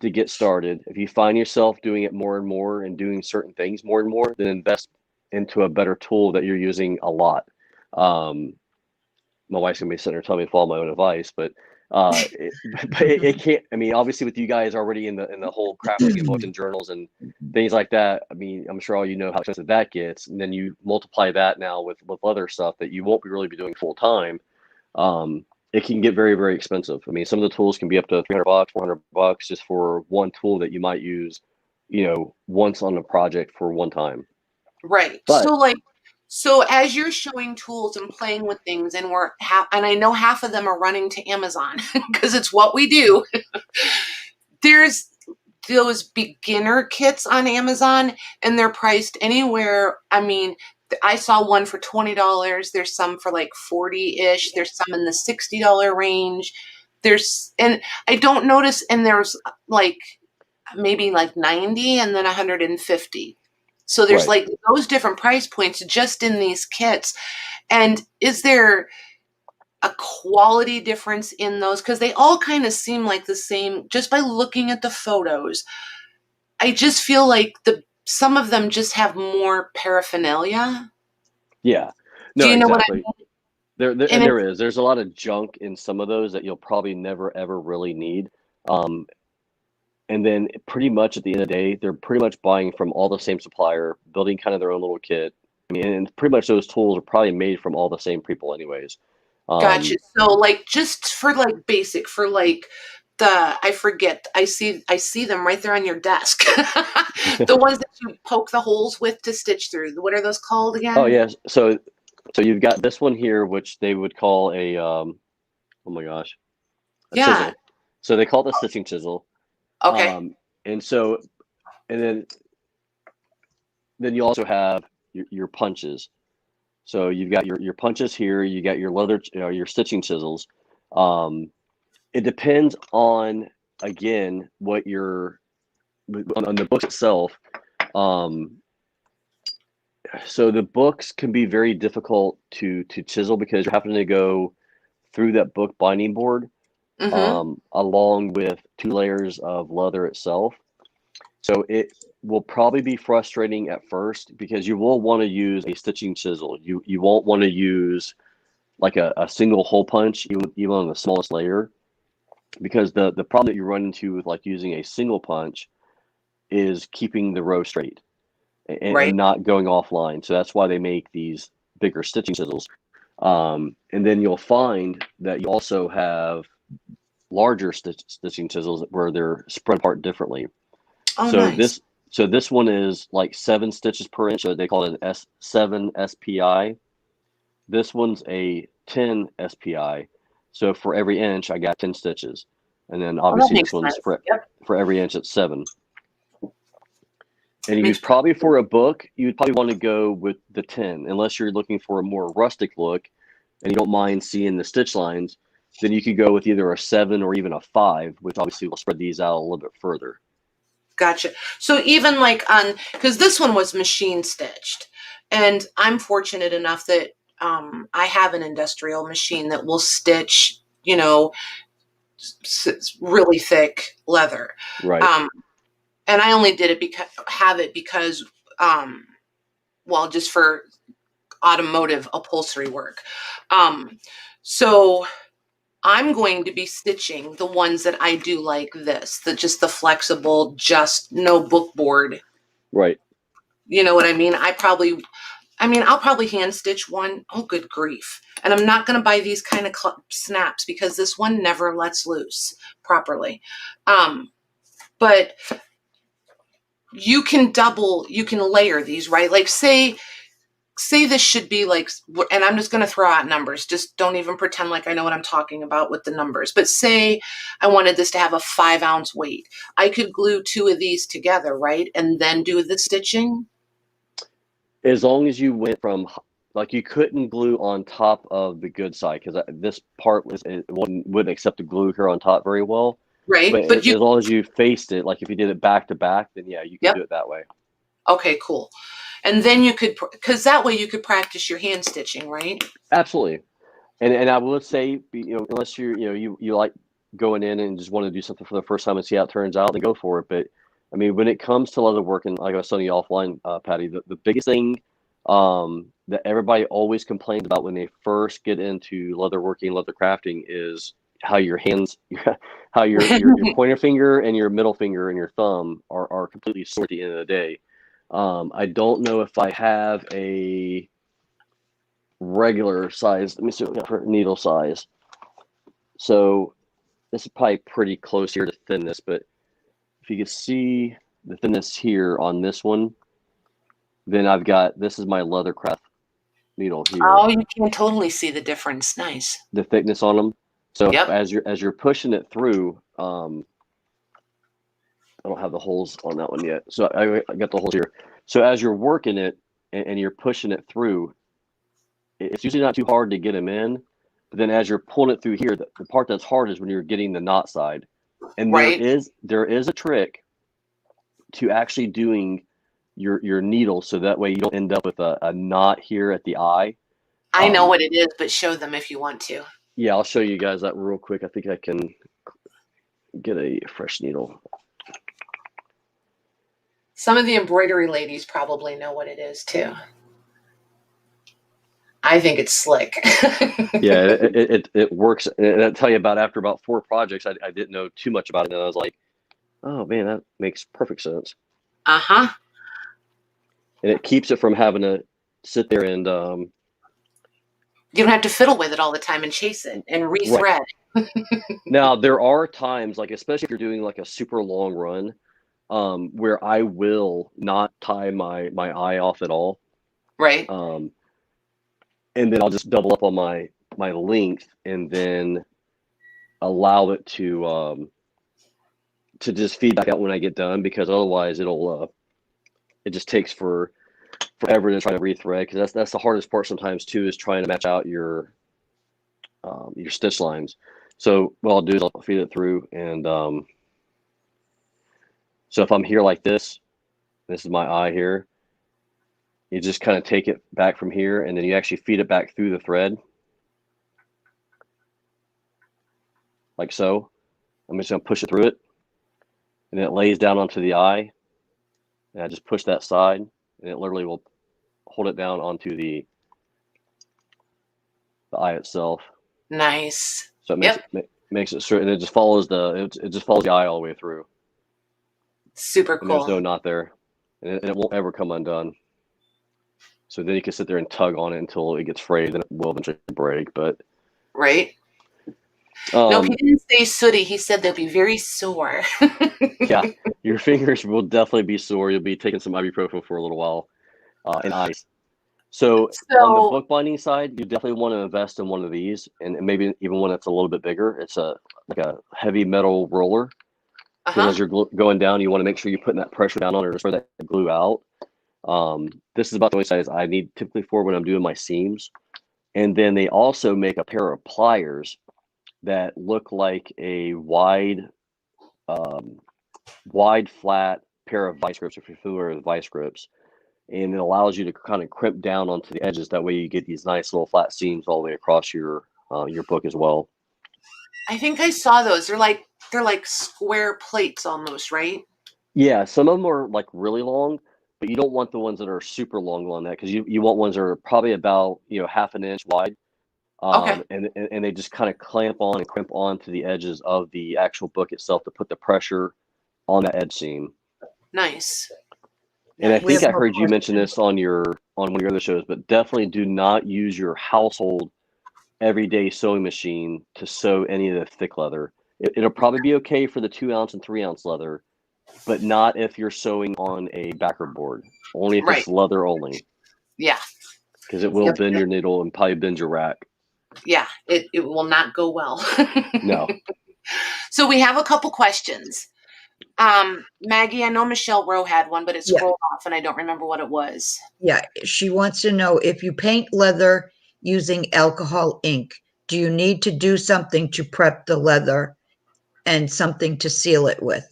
to get started. If you find yourself doing it more and more and doing certain things more and more, then invest into a better tool that you're using a lot. My wife's gonna be sitting there telling me to follow my own advice, but it can't. I mean, obviously, with you guys already in the whole crafting and books and journals and things like that, I mean, I'm sure all you know how expensive that gets, and then you multiply that now with other stuff that you won't really be doing full time. It can get very, very expensive. I mean, some of the tools can be up to $300, $400 just for one tool that you might use, once on a project for one time. Right. But So as you're showing tools and playing with things, and and I know half of them are running to Amazon because it's what we do. There's those beginner kits on Amazon, and they're priced anywhere. I mean, I saw one for $20. There's some for like 40-ish. There's some in the $60 range. And I don't notice, and there's like maybe like 90 and then 150. So there's like those different price points just in these kits. And is there a quality difference in those? Because they all kind of seem like the same just by looking at the photos. I just feel like some of them just have more paraphernalia. Yeah. Do No, you know what I exactly. mean? And there's a lot of junk in some of those that you'll probably never ever really need. And then pretty much at the end of the day, they're pretty much buying from all the same supplier, building kind of their own little kit. I mean, and pretty much those tools are probably made from all the same people anyways. Gotcha. So like just for like basic, for like I forget, I see them right there on your desk. The ones that you poke the holes with to stitch through. What are those called again? Oh yes. So you've got this one here, which they would call a oh my gosh, a chisel. So they call it a stitching chisel. Okay. And so and then you also have your punches. So you've got your punches here. You got your leather, your stitching chisels. It depends on, again, what on the book itself. So the books can be very difficult to chisel because you're having to go through that book binding board along with 2 layers of leather itself. So it will probably be frustrating at first because you will want to use a stitching chisel. You won't want to use like a single hole punch, even on the smallest layer, because the problem that you run into with like using a single punch is keeping the row straight and not going offline. So that's why they make these bigger stitching chisels. And then you'll find that you also have larger stitching chisels where they're spread apart differently. Oh, so nice. this one is like 7 stitches per inch. So they call it an S7 SPI. This one's a 10 SPI. So for every inch, I got 10 stitches. And then obviously this one's for every inch, it's 7. And you probably, for a book, you'd probably want to go with the 10, unless you're looking for a more rustic look and you don't mind seeing the stitch lines. Then you could go with either a 7 or even a 5, which obviously will spread these out a little bit further. Gotcha. So even like because this one was machine stitched, and I'm fortunate enough that I have an industrial machine that will stitch, really thick leather. Right. And I only did it because, just for automotive upholstery work. So I'm going to be stitching the ones that I do like this, just the flexible, just no book board. Right. You know what I mean? I'll probably hand stitch one. Oh, good grief. And I'm not going to buy these kind of snaps because this one never lets loose properly. But you can layer these, right? Like say this should be like, and I'm just going to throw out numbers. Just don't even pretend like I know what I'm talking about with the numbers. But say I wanted this to have a 5-ounce weight. I could glue 2 of these together, right? And then do the stitching. As long as you went from, like, you couldn't glue on top of the good side because this part wouldn't accept the glue here on top very well. Right. But as long as you faced it, like if you did it back to back, then yeah, you can do it that way. Okay, cool. And then you could, because that way you could practice your hand stitching, right? Absolutely. And I would say, unless you like going in and just want to do something for the first time and see how it turns out, then go for it. But I mean, when it comes to leather work, and like I was telling you offline, Patty, the biggest thing that everybody always complains about when they first get into leather working, leather crafting is how your hands, how your pointer finger and your middle finger and your thumb are completely sore at the end of the day. I don't know if I have a regular size. Let me see what we got for needle size. So this is probably pretty close here to thinness, but if you can see the thinness here on this one, then this is my leathercraft needle here. Oh, you can totally see the difference. Nice. The thickness on them. So as you're pushing it through, I don't have the holes on that one yet. So I got the holes here. So as you're working it and you're pushing it through, it's usually not too hard to get them in. But then as you're pulling it through here, the part that's hard is when you're getting the knot side. And there is a trick to actually doing your needle so that way you don't end up with a knot here at the eye. I know what it is, but show them if you want to. Yeah, I'll show you guys that real quick. I think I can get a fresh needle. Some of the embroidery ladies probably know what it is too. I think it's slick. Yeah, it works. And I'll tell you after about 4 projects, I didn't know too much about it, and I was like, oh man, that makes perfect sense. Uh-huh. And it keeps it from having to sit there and you don't have to fiddle with it all the time and chase it and rethread. Right. Now there are times, like especially if you're doing like a super long run, where I will not tie my eye off at all. Right. And then I'll just double up on my length and then allow it to just feed back out when I get done, because otherwise it just takes forever to try to rethread, because that's the hardest part sometimes too, is trying to match out your stitch lines. So what I'll do is I'll feed it through, and so if I'm here like this is my eye here, you just kind of take it back from here, and then you actually feed it back through the thread, like so. I'm just gonna push it through it, and it lays down onto the eye, and I just push that side, and it literally will hold it down onto the eye itself. Nice. So it makes it straight, and it just follows the eye all the way through. Super And cool. there's no knot there, and it won't ever come undone. So then you can sit there and tug on it until it gets frayed, and it will eventually break. But right. No, he didn't say sooty. He said they'll be very sore. Yeah, your fingers will definitely be sore. You'll be taking some ibuprofen for a little while, and ice. So on the bookbinding side, you definitely want to invest in one of these, and maybe even one that's a little bit bigger. It's like a heavy metal roller. Because as you're going down, you want to make sure you're putting that pressure down on it to spread that glue out. This is about the only size I need typically for when I'm doing my seams. And then they also make a pair of pliers that look like a wide flat pair of vice grips, if you're familiar with vice grips. And it allows you to kind of crimp down onto the edges. That way you get these nice little flat seams all the way across your book as well. I think I saw those. They're like square plates almost, right? Yeah, some of them are like really long, but you don't want the ones that are super long on that, because you want ones that are probably about half an inch wide. Okay. And they just kind of clamp on and crimp on to the edges of the actual book itself to put the pressure on the edge seam. Nice. And I think I heard you mention this on one of your other shows, but definitely do not use your household everyday sewing machine to sew any of the thick leather. It'll probably be okay for the 2-ounce and 3-ounce leather, but not if you're sewing on a backer board. Only if it's leather only. Yeah. Because it will bend your needle and probably bend your rack. Yeah, it will not go well. No. So we have a couple questions. Maggie, I know Michelle Rowe had one, but it scrolled off and I don't remember what it was. Yeah, she wants to know, if you paint leather using alcohol ink, do you need to do something to prep the leather and something to seal it with?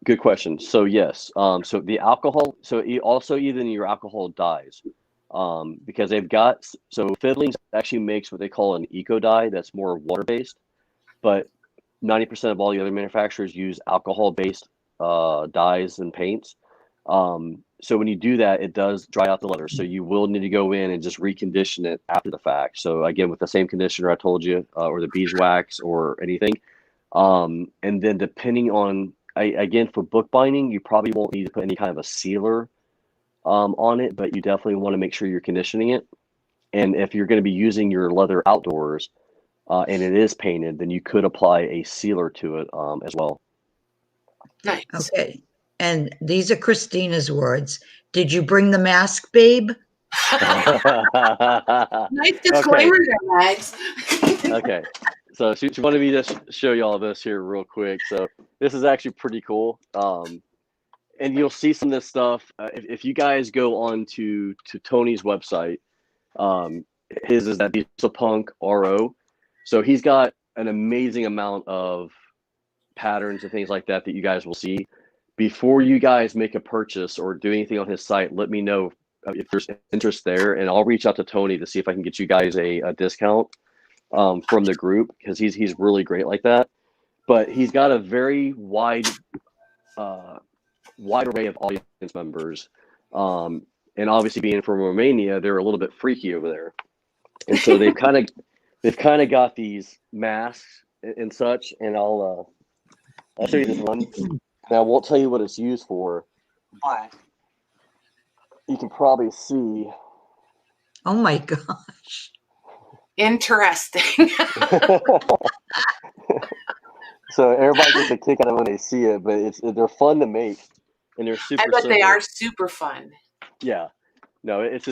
Good question. So yes, so the alcohol, so also even your alcohol dyes, because they've got, so Fiddlings actually makes what they call an eco dye that's more water-based, but 90% of all the other manufacturers use alcohol-based dyes and paints. So when you do that, it does dry out the leather. So you will need to go in and just recondition it after the fact. So again, with the same conditioner I told you, or the beeswax or anything. And then depending on, again, for bookbinding, you probably won't need to put any kind of a sealer on it, but you definitely want to make sure you're conditioning it. And if you're going to be using your leather outdoors and it is painted, then you could apply a sealer to it as well. Nice. Okay. And these are Christina's words. Did you bring the mask, babe? Nice disclaimer there, Mags. Okay. So she wanted me to show you all this here real quick. So this is actually pretty cool. And you'll see some of this stuff. If you guys go on to Tony's website, his is at Punk RO. So he's got an amazing amount of patterns and things like that you guys will see. Before you guys make a purchase or do anything on his site, let me know if there's interest there, and I'll reach out to Tony to see if I can get you guys a discount from the group, because he's really great like that. But he's got a very wide wide array of audience members. And obviously being from Romania, they're a little bit freaky over there. And so they've kind of got these masks and such. And I'll show you this one. Now, I won't tell you what it's used for, but you can probably see. Oh my gosh. Interesting. So everybody gets a kick out of it when they see it, but they're fun to make, and they're super I bet simple. they are super fun. Yeah. No, it's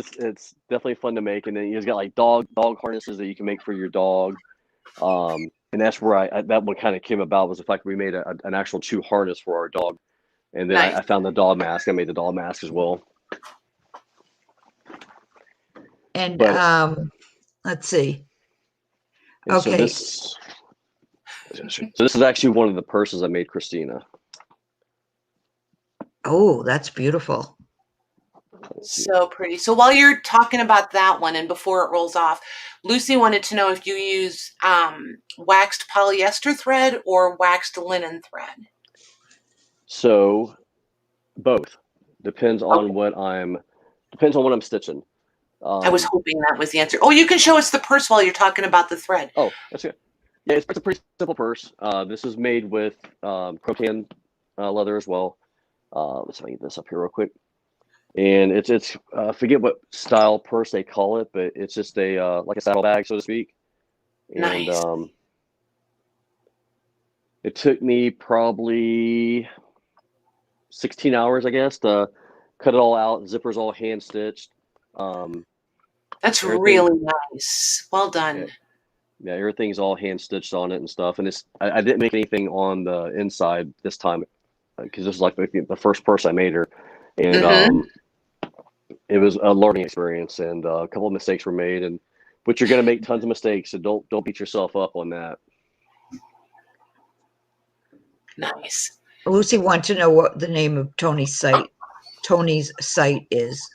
definitely fun to make. And then you've got like dog harnesses that you can make for your dog. And that's where that one kind of came about, was the fact we made an actual chew harness for our dog. And then Nice. I found the dog mask. I made the dog mask as well. And But, let's see. and Okay. So this is actually one of the purses I made Christina. Oh, that's beautiful. So pretty. So while you're talking about that one, and before it rolls off, Lucy wanted to know if you use waxed polyester thread or waxed linen thread. So both. Depends on what I'm stitching. I was hoping that was the answer. Oh, you can show us the purse while you're talking about the thread. Oh, that's good. Yeah, it's a pretty simple purse. This is made with croquet leather as well. Let's get this up here real quick. And it's I forget what style purse they call it, but it's just a like a saddle bag, so to speak. And Nice. it took me probably 16 hours, I guess, to cut it all out. Zippers all hand stitched. That's really nice. Well done. Yeah, everything's all hand stitched on it and stuff. And I didn't make anything on the inside this time, because this is like the first purse I made her. And it was a learning experience, and a couple of mistakes were made, but you're going to make tons of mistakes, so don't beat yourself up on that. Nice. Lucy wants to know what the name of Tony's site is.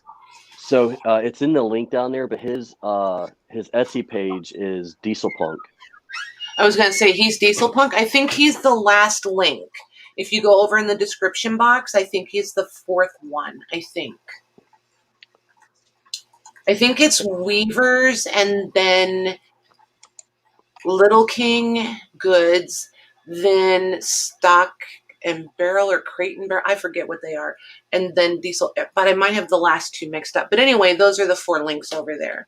So it's in the link down there, but his Etsy page is Diesel Punk. I was going to say he's Diesel Punk. I think he's the last link. If you go over in the description box, I think he's the fourth one. I think it's Weavers, and then Little King Goods, then Stock and Barrel or Crate and Barrel. I forget what they are. And then Diesel, but I might have the last two mixed up. But anyway, those are the 4 links over there.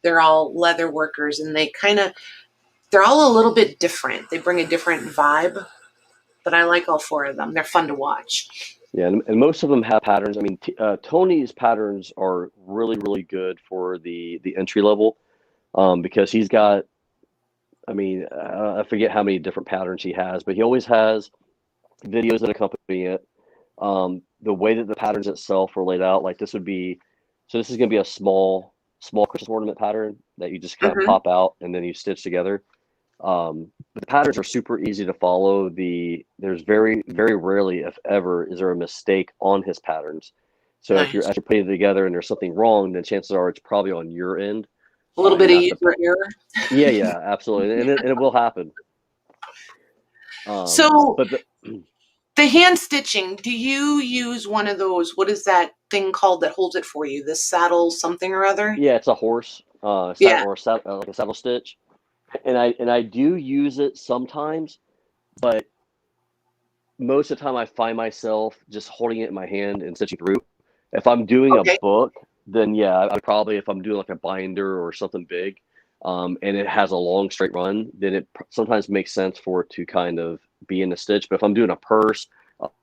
They're all leather workers, and they're all a little bit different. They bring a different vibe, but I like all 4 of them. They're fun to watch. Yeah, and most of them have patterns. I mean, Tony's patterns are really, really good for the entry level, because he's got, I forget how many different patterns he has, but he always has videos that accompany it. The way that the patterns itself are laid out, like this is going to be a small Christmas ornament pattern that you just kind of pop out and then you stitch together. But the patterns are super easy to follow. There's very, very rarely, if ever, is there a mistake on his patterns. So as you're putting it together and there's something wrong, then chances are it's probably on your end. A little bit of user error. Yeah, absolutely, and it will happen. The hand stitching, do you use one of those? What is that thing called that holds it for you? The saddle something or other? Yeah, it's a horse. Or like a saddle stitch. And I do use it sometimes, but most of the time I find myself just holding it in my hand and stitching through. If I'm doing a book, then yeah, I probably, if I'm doing like a binder or something big, and it has a long straight run, then it sometimes makes sense for it to kind of be in the stitch. But if I'm doing a purse,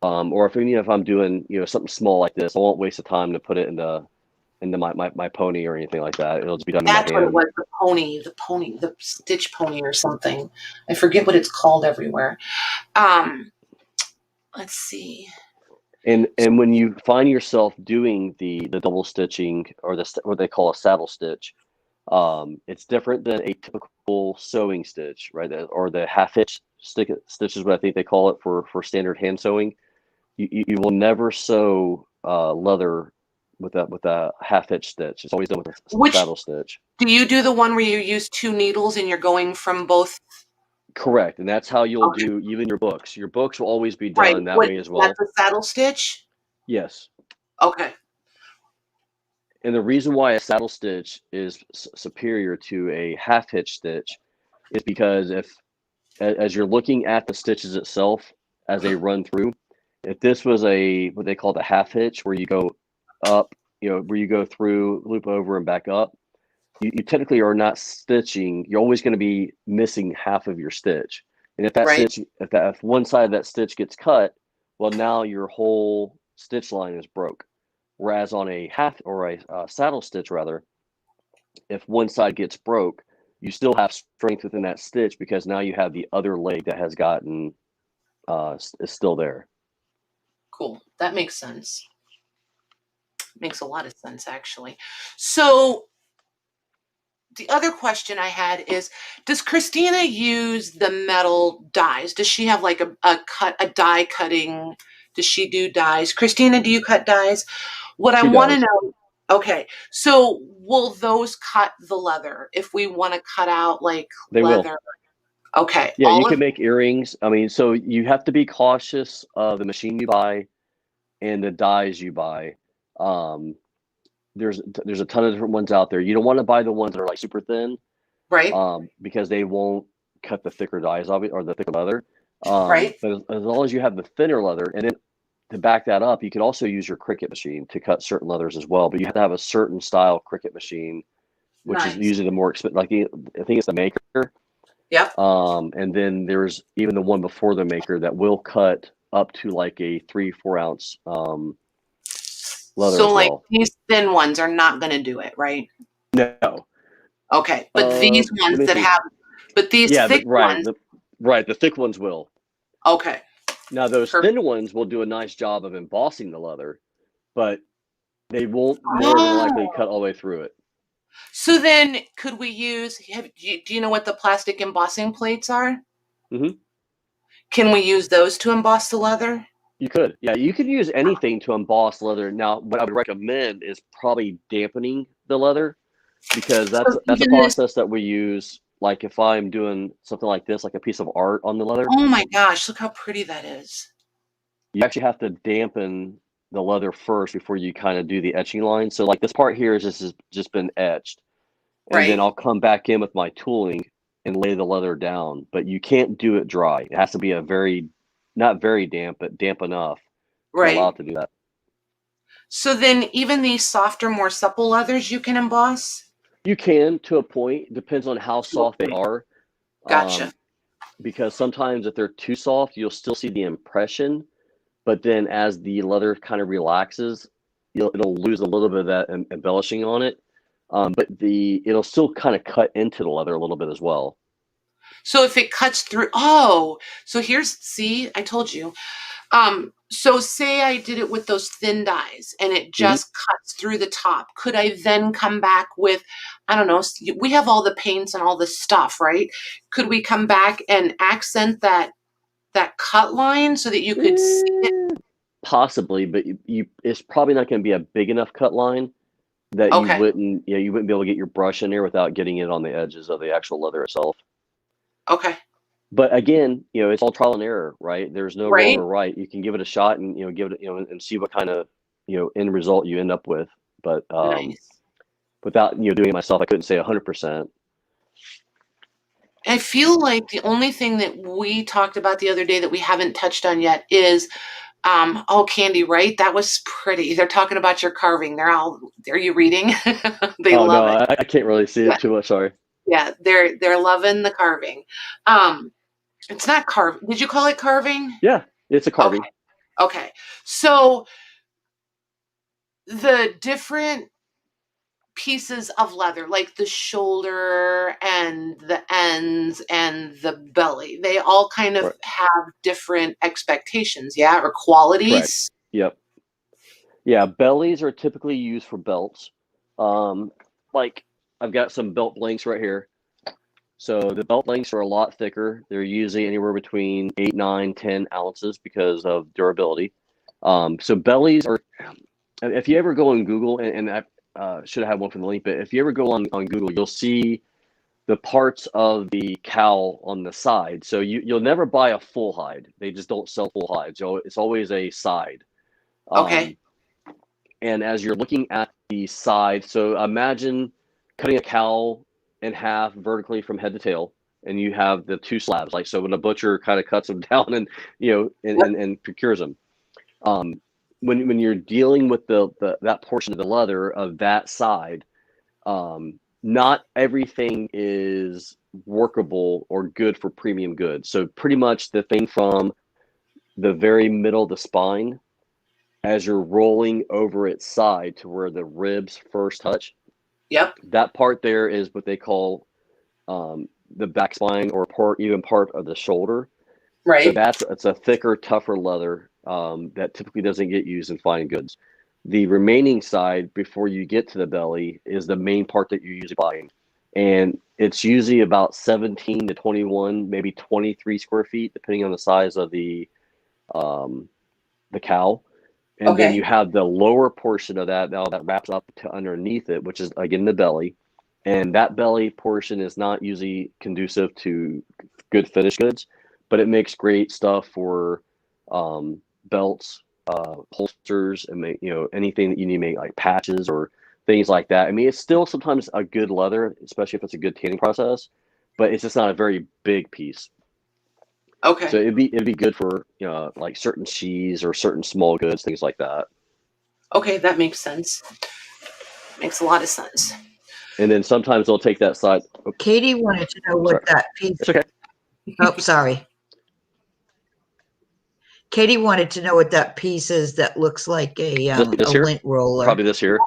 or if I'm doing something small like this, I won't waste the time to put it into my pony or anything like that. It'll just be done in my hand. That's what it was, the stitch pony or something. I forget what it's called everywhere. Let's see. And when you find yourself doing the double stitching or what they call a saddle stitch, it's different than a typical sewing stitch, right? Or the half hitch stitch is what I think they call it for standard hand sewing. You will never sew leather with a half hitch stitch. It's always done with a saddle stitch. Do you do the one where you use 2 needles and you're going from both Correct, and that's how you'll Okay. do even your books. Your books will always be Right. done that way as well. That's a saddle stitch? Yes. Okay. And the reason why a saddle stitch is superior to a half hitch stitch is because as you're looking at the stitches itself as they run through, if this was what they call the half hitch, where you go up, where you go through, loop over, and back up, you technically are not stitching. You're always going to be missing half of your stitch. And if that Right. stitch, if one side of that stitch gets cut, well, now your whole stitch line is broke. Whereas on a half or a saddle stitch, rather, if one side gets broke, you still have strength within that stitch because now you have the other leg that has gotten is still there. Cool. That makes sense. Makes a lot of sense, actually. So the other question I had is, does Christina use the metal dies? Does she have like a die cutting? Does she do dies? Christina, do you cut dies? What I She want to does. know, okay, so will those cut the leather if we want to cut out like They leather? will. Okay. Yeah, you All can of make earrings. I mean, so you have to be cautious of the machine you buy and the dies you buy. Um, there's a ton of different ones out there. You don't want to buy the ones that are like super thin, right, because they won't cut the thicker dies, obviously, or the thicker leather. right. But as long as you have the thinner leather, and then to back that up, you can also use your Cricut machine to cut certain leathers as well. But you have to have a certain style Cricut machine, which is Nice. usually the more expensive. Like I think it's the Maker. Yep. And then there's even the one before the Maker that will cut up to like a 3-4 ounce leather So as like well. these thin ones are not going to do it, right? No. Okay. But these Let ones me that see. have, but these Yeah, thick ones, the thick ones will. okay. Now those Perfect. thin ones will do a nice job of embossing the leather, but they won't more than likely Oh. cut all the way through it. So then could we use, do you know what the plastic embossing plates are? Mm-hmm. Can we use those to emboss the leather? You could. Yeah, you could use anything to emboss leather. Now, what I would recommend is probably dampening the leather, because that's So a even this, process that we use. Like if I'm doing something like this, like a piece of art on the leather, oh my gosh, look how pretty that is. you actually have to dampen the leather first before you kind of do the etching line. So like this part here has just been etched, and then Right, I'll come back in with my tooling and lay the leather down. But you can't do it dry. It has to be not very damp, but damp enough to allow right. it to do that. So then even these softer, more supple leathers you can emboss? You can, to a point. Depends on how To a soft they point. are. Gotcha. Because sometimes if they're too soft, you'll still see the impression, but then as the leather kind of relaxes, it'll lose a little bit of that embellishing on it. But it'll still kind of cut into the leather a little bit as well. So if it cuts through, oh, so see, I told you. So say I did it with those thin dies and it Mm-hmm. just cuts through the top. Could I then come back with, I don't know, we have all the paints and all the stuff, right? Could we come back and accent that cut line so that you could see it? Possibly, but it's probably not going to be a big enough cut line that you Okay. wouldn't be able to get your brush in there without getting it on the edges of the actual leather itself. Okay. But again, it's all trial and error, right? There's no wrong Right. or right. You can give it a shot and give it and see what kind of end result you end up with. But Nice. without doing it myself, I couldn't say 100%. I feel like the only thing that we talked about the other day that we haven't touched on yet is Candy, right? That was pretty. They're talking about your carving. Are you reading? They Oh love no, it. I can't really see Yeah. it too much. Sorry. Yeah, they're loving the carving. It's not carving. Did you call it carving? Yeah, it's a carving. Okay. So the different pieces of leather, like the shoulder and the ends and the belly, they all kind of Right. have different expectations, yeah, or qualities. Correct. Yep. Yeah, bellies are typically used for belts. Like I've got some belt blanks right here. So the belt lengths are a lot thicker. They're usually anywhere between 8, 9, 10 ounces because of durability. So bellies are, if you ever go on Google, and I should have had one from the link, but if you ever go on Google, you'll see the parts of the cowl on the side. So you'll never buy a full hide. They just don't sell full hides. So it's always a side. Okay. And as you're looking at the side, so imagine cutting a cowl in half vertically from head to tail, and you have the two slabs. Like, so when a butcher kind of cuts them down and, and procures them. When you're dealing with that portion of the leather of that side, not everything is workable or good for premium goods. So pretty much the thing from the very middle of the spine, as you're rolling over its side to where the ribs first touch. Yep. That part there is what they call the back spine, or even part of the shoulder. Right. So it's a thicker, tougher leather that typically doesn't get used in fine goods. The remaining side before you get to the belly is the main part that you're usually buying. And it's usually about 17 to 21, maybe 23 square feet, depending on the size of the cowl. And then you have the lower portion of that now that wraps up to underneath it, which is again the belly. And that belly portion is not usually conducive to good finished goods, but it makes great stuff for belts, holsters, and anything that you need to make, like patches or things like that. I mean, it's still sometimes a good leather, especially if it's a good tanning process, but it's just not a very big piece. Okay. So it'd be good for like certain cheese or certain small goods, things like that. Okay, that makes sense. Makes a lot of sense. And then sometimes they'll take that side. Oh, Katie wanted to know what that piece. It's okay. Oh, sorry. Katie wanted to know what that piece is that looks like a lint roller. Probably this here.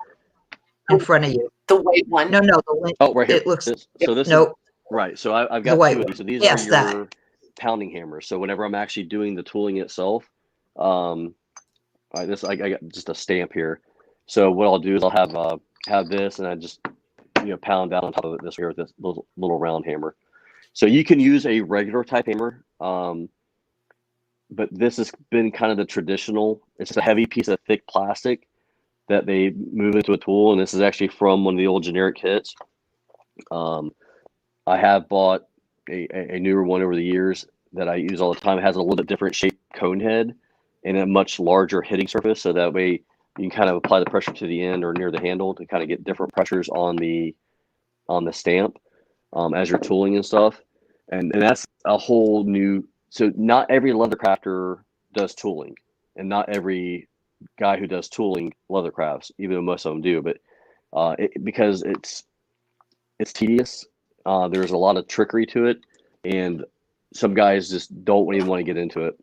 In front of you. The white one. No, the lint. Oh, right here. It looks. So this nope. is right. So I've got two of these. So these are your pounding hammers. So whenever I'm actually doing the tooling itself, I got just a stamp here. So what I'll do is I'll have this, and I just pound down on top of it this here with this little round hammer. So you can use a regular type hammer, but this has been kind of the traditional. It's just a heavy piece of thick plastic that they move into a tool, and this is actually from one of the old generic kits. I have bought a newer one over the years that I use all the time. It has a little bit different shaped cone head and a much larger hitting surface, so that way you can kind of apply the pressure to the end or near the handle to kind of get different pressures on the stamp as you're tooling and stuff. And that's a whole new. So not every leather crafter does tooling, and not every guy who does tooling leather crafts, even though most of them do. But because it's tedious, there's a lot of trickery to it, and some guys just don't even want to get into it.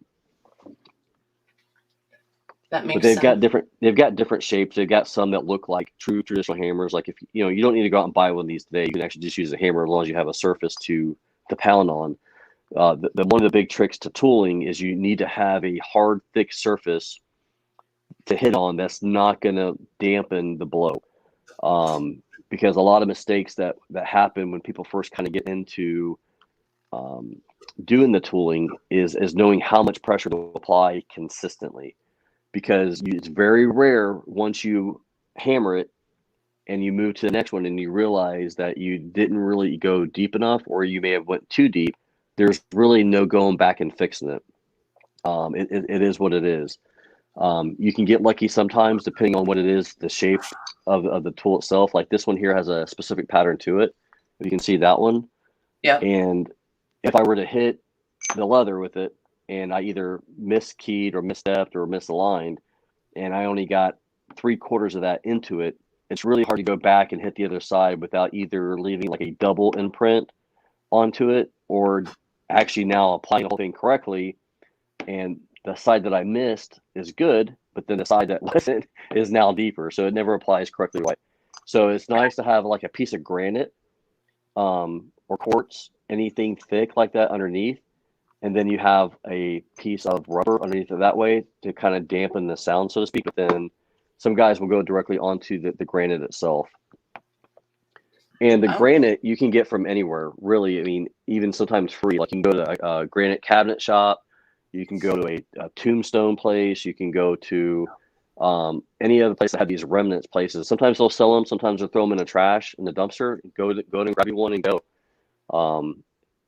That makes but they've sense. got different shapes. They've got some that look like true traditional hammers. Like if you don't need to go out and buy one of these today. You can actually just use a hammer as long as you have a surface to pound on. One of the big tricks to tooling is you need to have a hard, thick surface to hit on that's not going to dampen the blow. Because a lot of mistakes that happen when people first kind of get into doing the tooling is knowing how much pressure to apply consistently. Because it's very rare once you hammer it and you move to the next one and you realize that you didn't really go deep enough, or you may have went too deep. There's really no going back and fixing it. It is what it is. You can get lucky sometimes depending on what it is, the shape of the tool itself. Like this one here has a specific pattern to it. You can see that one. Yeah. And if I were to hit the leather with it, and I either miskeyed or misstepped or misaligned, and I only got 3/4 of that into it, it's really hard to go back and hit the other side without either leaving like a double imprint onto it, or actually now applying the whole thing correctly. And the side that I missed is good, but then the side that wasn't is now deeper. So it never applies correctly right. So it's nice to have like a piece of granite or quartz, anything thick like that underneath. And then you have a piece of rubber underneath it that way to kind of dampen the sound, so to speak. But then some guys will go directly onto the granite itself. And the granite you can get from anywhere, really. I mean, even sometimes free. Like you can go to a granite cabinet shop. You can go to a tombstone place. You can go to any other place that have these remnants places. Sometimes they'll sell them. Sometimes they'll throw them in the trash, in the dumpster. Go and grab you one and go.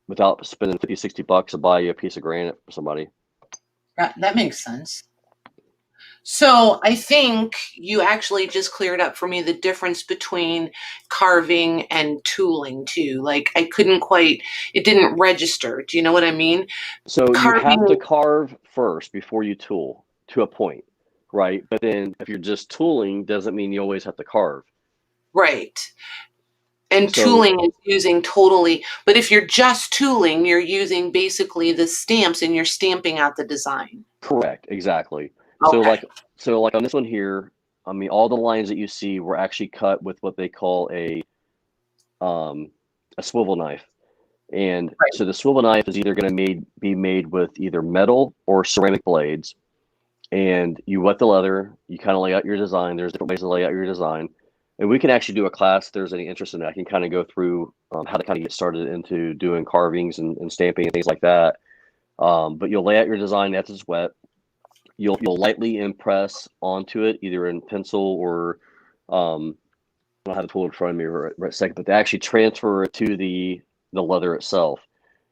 without spending 50, 60 bucks to buy you a piece of granite for somebody. That makes sense. So I think you actually just cleared up for me the difference between carving and tooling too. Like I couldn't quite, it didn't register. Do you know what I mean? So you have Carving, to carve first before you tool to a point, right? But then if you're just tooling, doesn't mean you always have to carve. right. And So tooling is using totally, but if you're just tooling, you're using basically the stamps and you're stamping out the design. correct, exactly. Okay. So like on this one here, I mean, all the lines that you see were actually cut with what they call a swivel knife. And Right. so the swivel knife is either going to be made with either metal or ceramic blades. And you wet the leather, you kind of lay out your design. There's different ways to lay out your design. And we can actually do a class if there's any interest in it. I can kind of go through how to kind of get started into doing carvings and stamping and things like that. But you'll lay out your design after it's wet. You'll lightly impress onto it, either in pencil or I don't have the tool in front of me right a second, but they actually transfer it to the leather itself.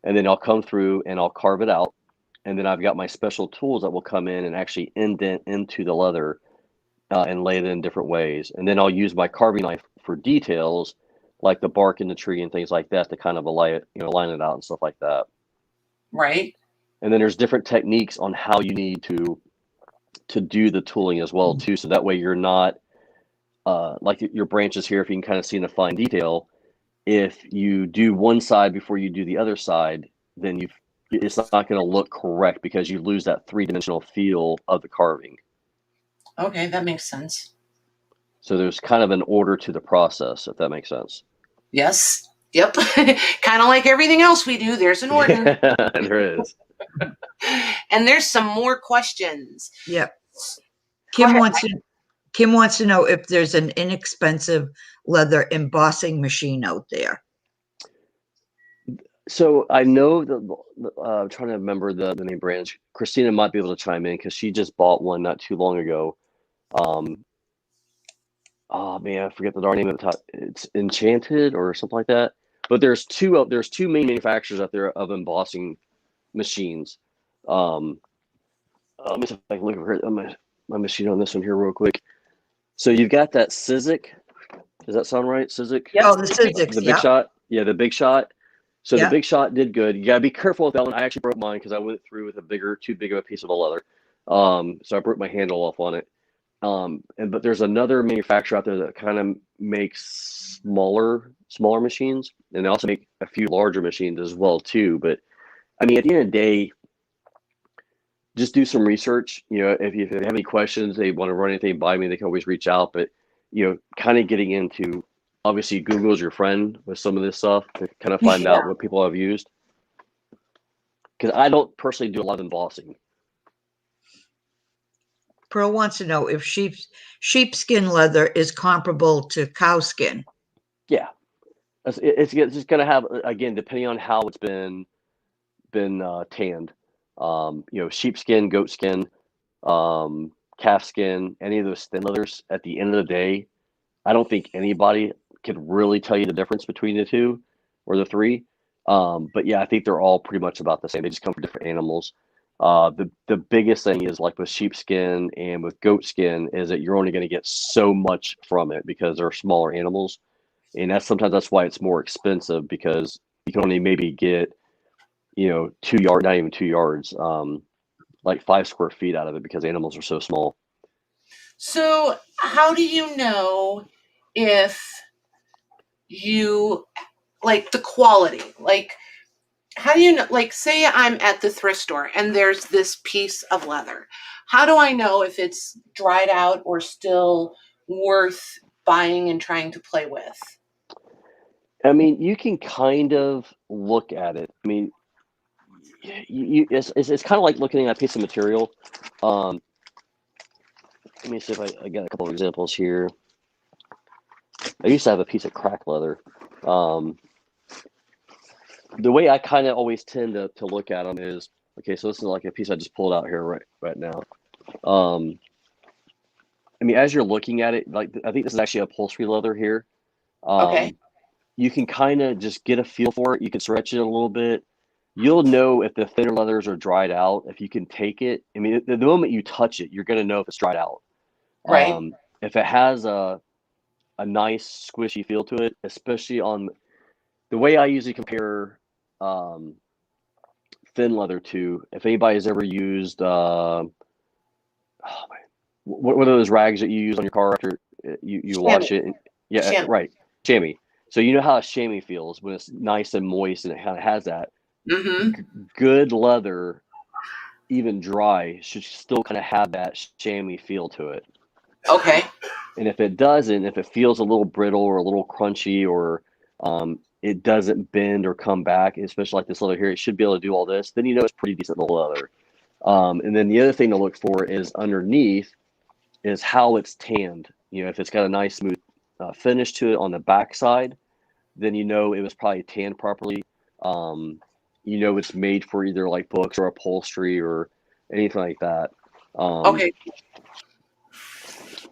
And then I'll come through and I'll carve it out. And then I've got my special tools that will come in and actually indent into the leather and lay it in different ways. And then I'll use my carving knife for details like the bark in the tree and things like that to kind of line it out and stuff like that. Right. And then there's different techniques on how you need to do the tooling as well too. So that way you're not like your branches here, if you can kind of see in the fine detail, if you do one side before you do the other side, then it's not going to look correct because you lose that three-dimensional feel of the carving. Okay, that makes sense. So there's kind of an order to the process, if that makes sense. Yes. Yep. Kind of like everything else we do, there's an order. There is. And there's some more questions. Yep. Go ahead. Kim wants to know if there's an inexpensive leather embossing machine out there. So I know I'm trying to remember the name brands. Christina might be able to chime in because she just bought one not too long ago. Oh man, I forget the darn name of the top. It's Enchanted or something like that. But there's two main manufacturers out there of embossing machines. Let me see if I can look at my machine on this one here real quick. So you've got that Sizik. Does that sound right? Sizik? Yep. Oh, the Sizik. The Big Shot? Yeah, the Big Shot. So Yeah. the Big Shot did good. You gotta be careful with that one. I actually broke mine because I went through with too big of a piece of the leather. So I broke my handle off on it. But there's another manufacturer out there that kind of makes smaller machines, and they also make a few larger machines as well too. But I mean, at the end of the day, just do some research. You know, if you have any questions, they want to run anything by me, they can always reach out. But you know, kind of getting into, obviously Google's your friend with some of this stuff to kind of find out what people have used. Because I don't personally do a lot of embossing. Pearl wants to know if sheepskin leather is comparable to cowskin. Yeah, it's just gonna have, again, depending on how it's been tanned. You know, sheepskin, goatskin, calf skin, any of those thin leathers. At the end of the day, I don't think anybody could really tell you the difference between the two or the three. But yeah, I think they're all pretty much about the same. They just come from different animals. The biggest thing is like with sheepskin and with goat skin is that you're only going to get so much from it because they're smaller animals, and that's why it's more expensive, because you can only maybe get 2 yards, not even 2 yards, like 5 square feet out of it because animals are so small. So how do you know if you like the quality? Like, how do you know, like, say I'm at the thrift store and there's this piece of leather. How do I know if it's dried out or still worth buying and trying to play with? I mean, you can kind of look at it. I mean, it's kind of like looking at a piece of material. Let me see if I got a couple of examples here. I used to have a piece of crack leather. The way I kind of always tend to look at them is, okay, so this is like a piece I just pulled out here right now. I mean, as you're looking at it, like, I think this is actually upholstery leather here. Okay. you can kind of just get a feel for it. You can stretch it a little bit. You'll know if the thinner leathers are dried out, if you can take it. I mean, the moment you touch it, you're going to know if it's dried out. Right. If it has a nice squishy feel to it, especially on the way I usually compare thin leather to, if anybody's ever used, what are those rags that you use on your car after you wash it? And, yeah, Chamois. right, chamois. So you know how a chamois feels when it's nice and moist and it kind of has that. Mm-hmm. Good leather, even dry, should still kind of have that chamois feel to it. Okay. And if it doesn't, if it feels a little brittle or a little crunchy, or it doesn't bend or come back, especially like this leather here, it should be able to do all this, then you know it's pretty decent leather. And then the other thing to look for is underneath is how it's tanned. You know, if it's got a nice smooth finish to it on the back side, then you know it was probably tanned properly. You know it's made for either like books or upholstery or anything like that. Okay.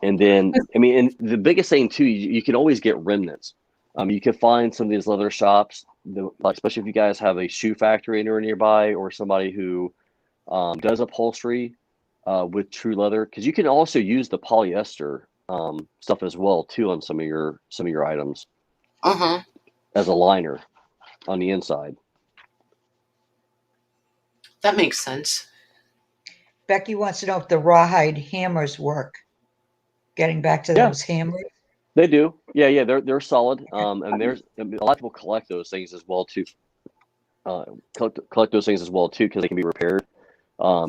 And then, I mean, and the biggest thing too, you can always get remnants. You can find some of these leather shops, like especially if you guys have a shoe factory anywhere nearby, or somebody who does upholstery with true leather, because you can also use the polyester stuff as well too on some of your items as a liner on the inside. That makes sense. Becky wants to know if the rawhide hammers work. Getting back to those hammers. They do. Yeah, they're solid. And there's a lot of people collect those things as well too. Collect those things as well too, because they can be repaired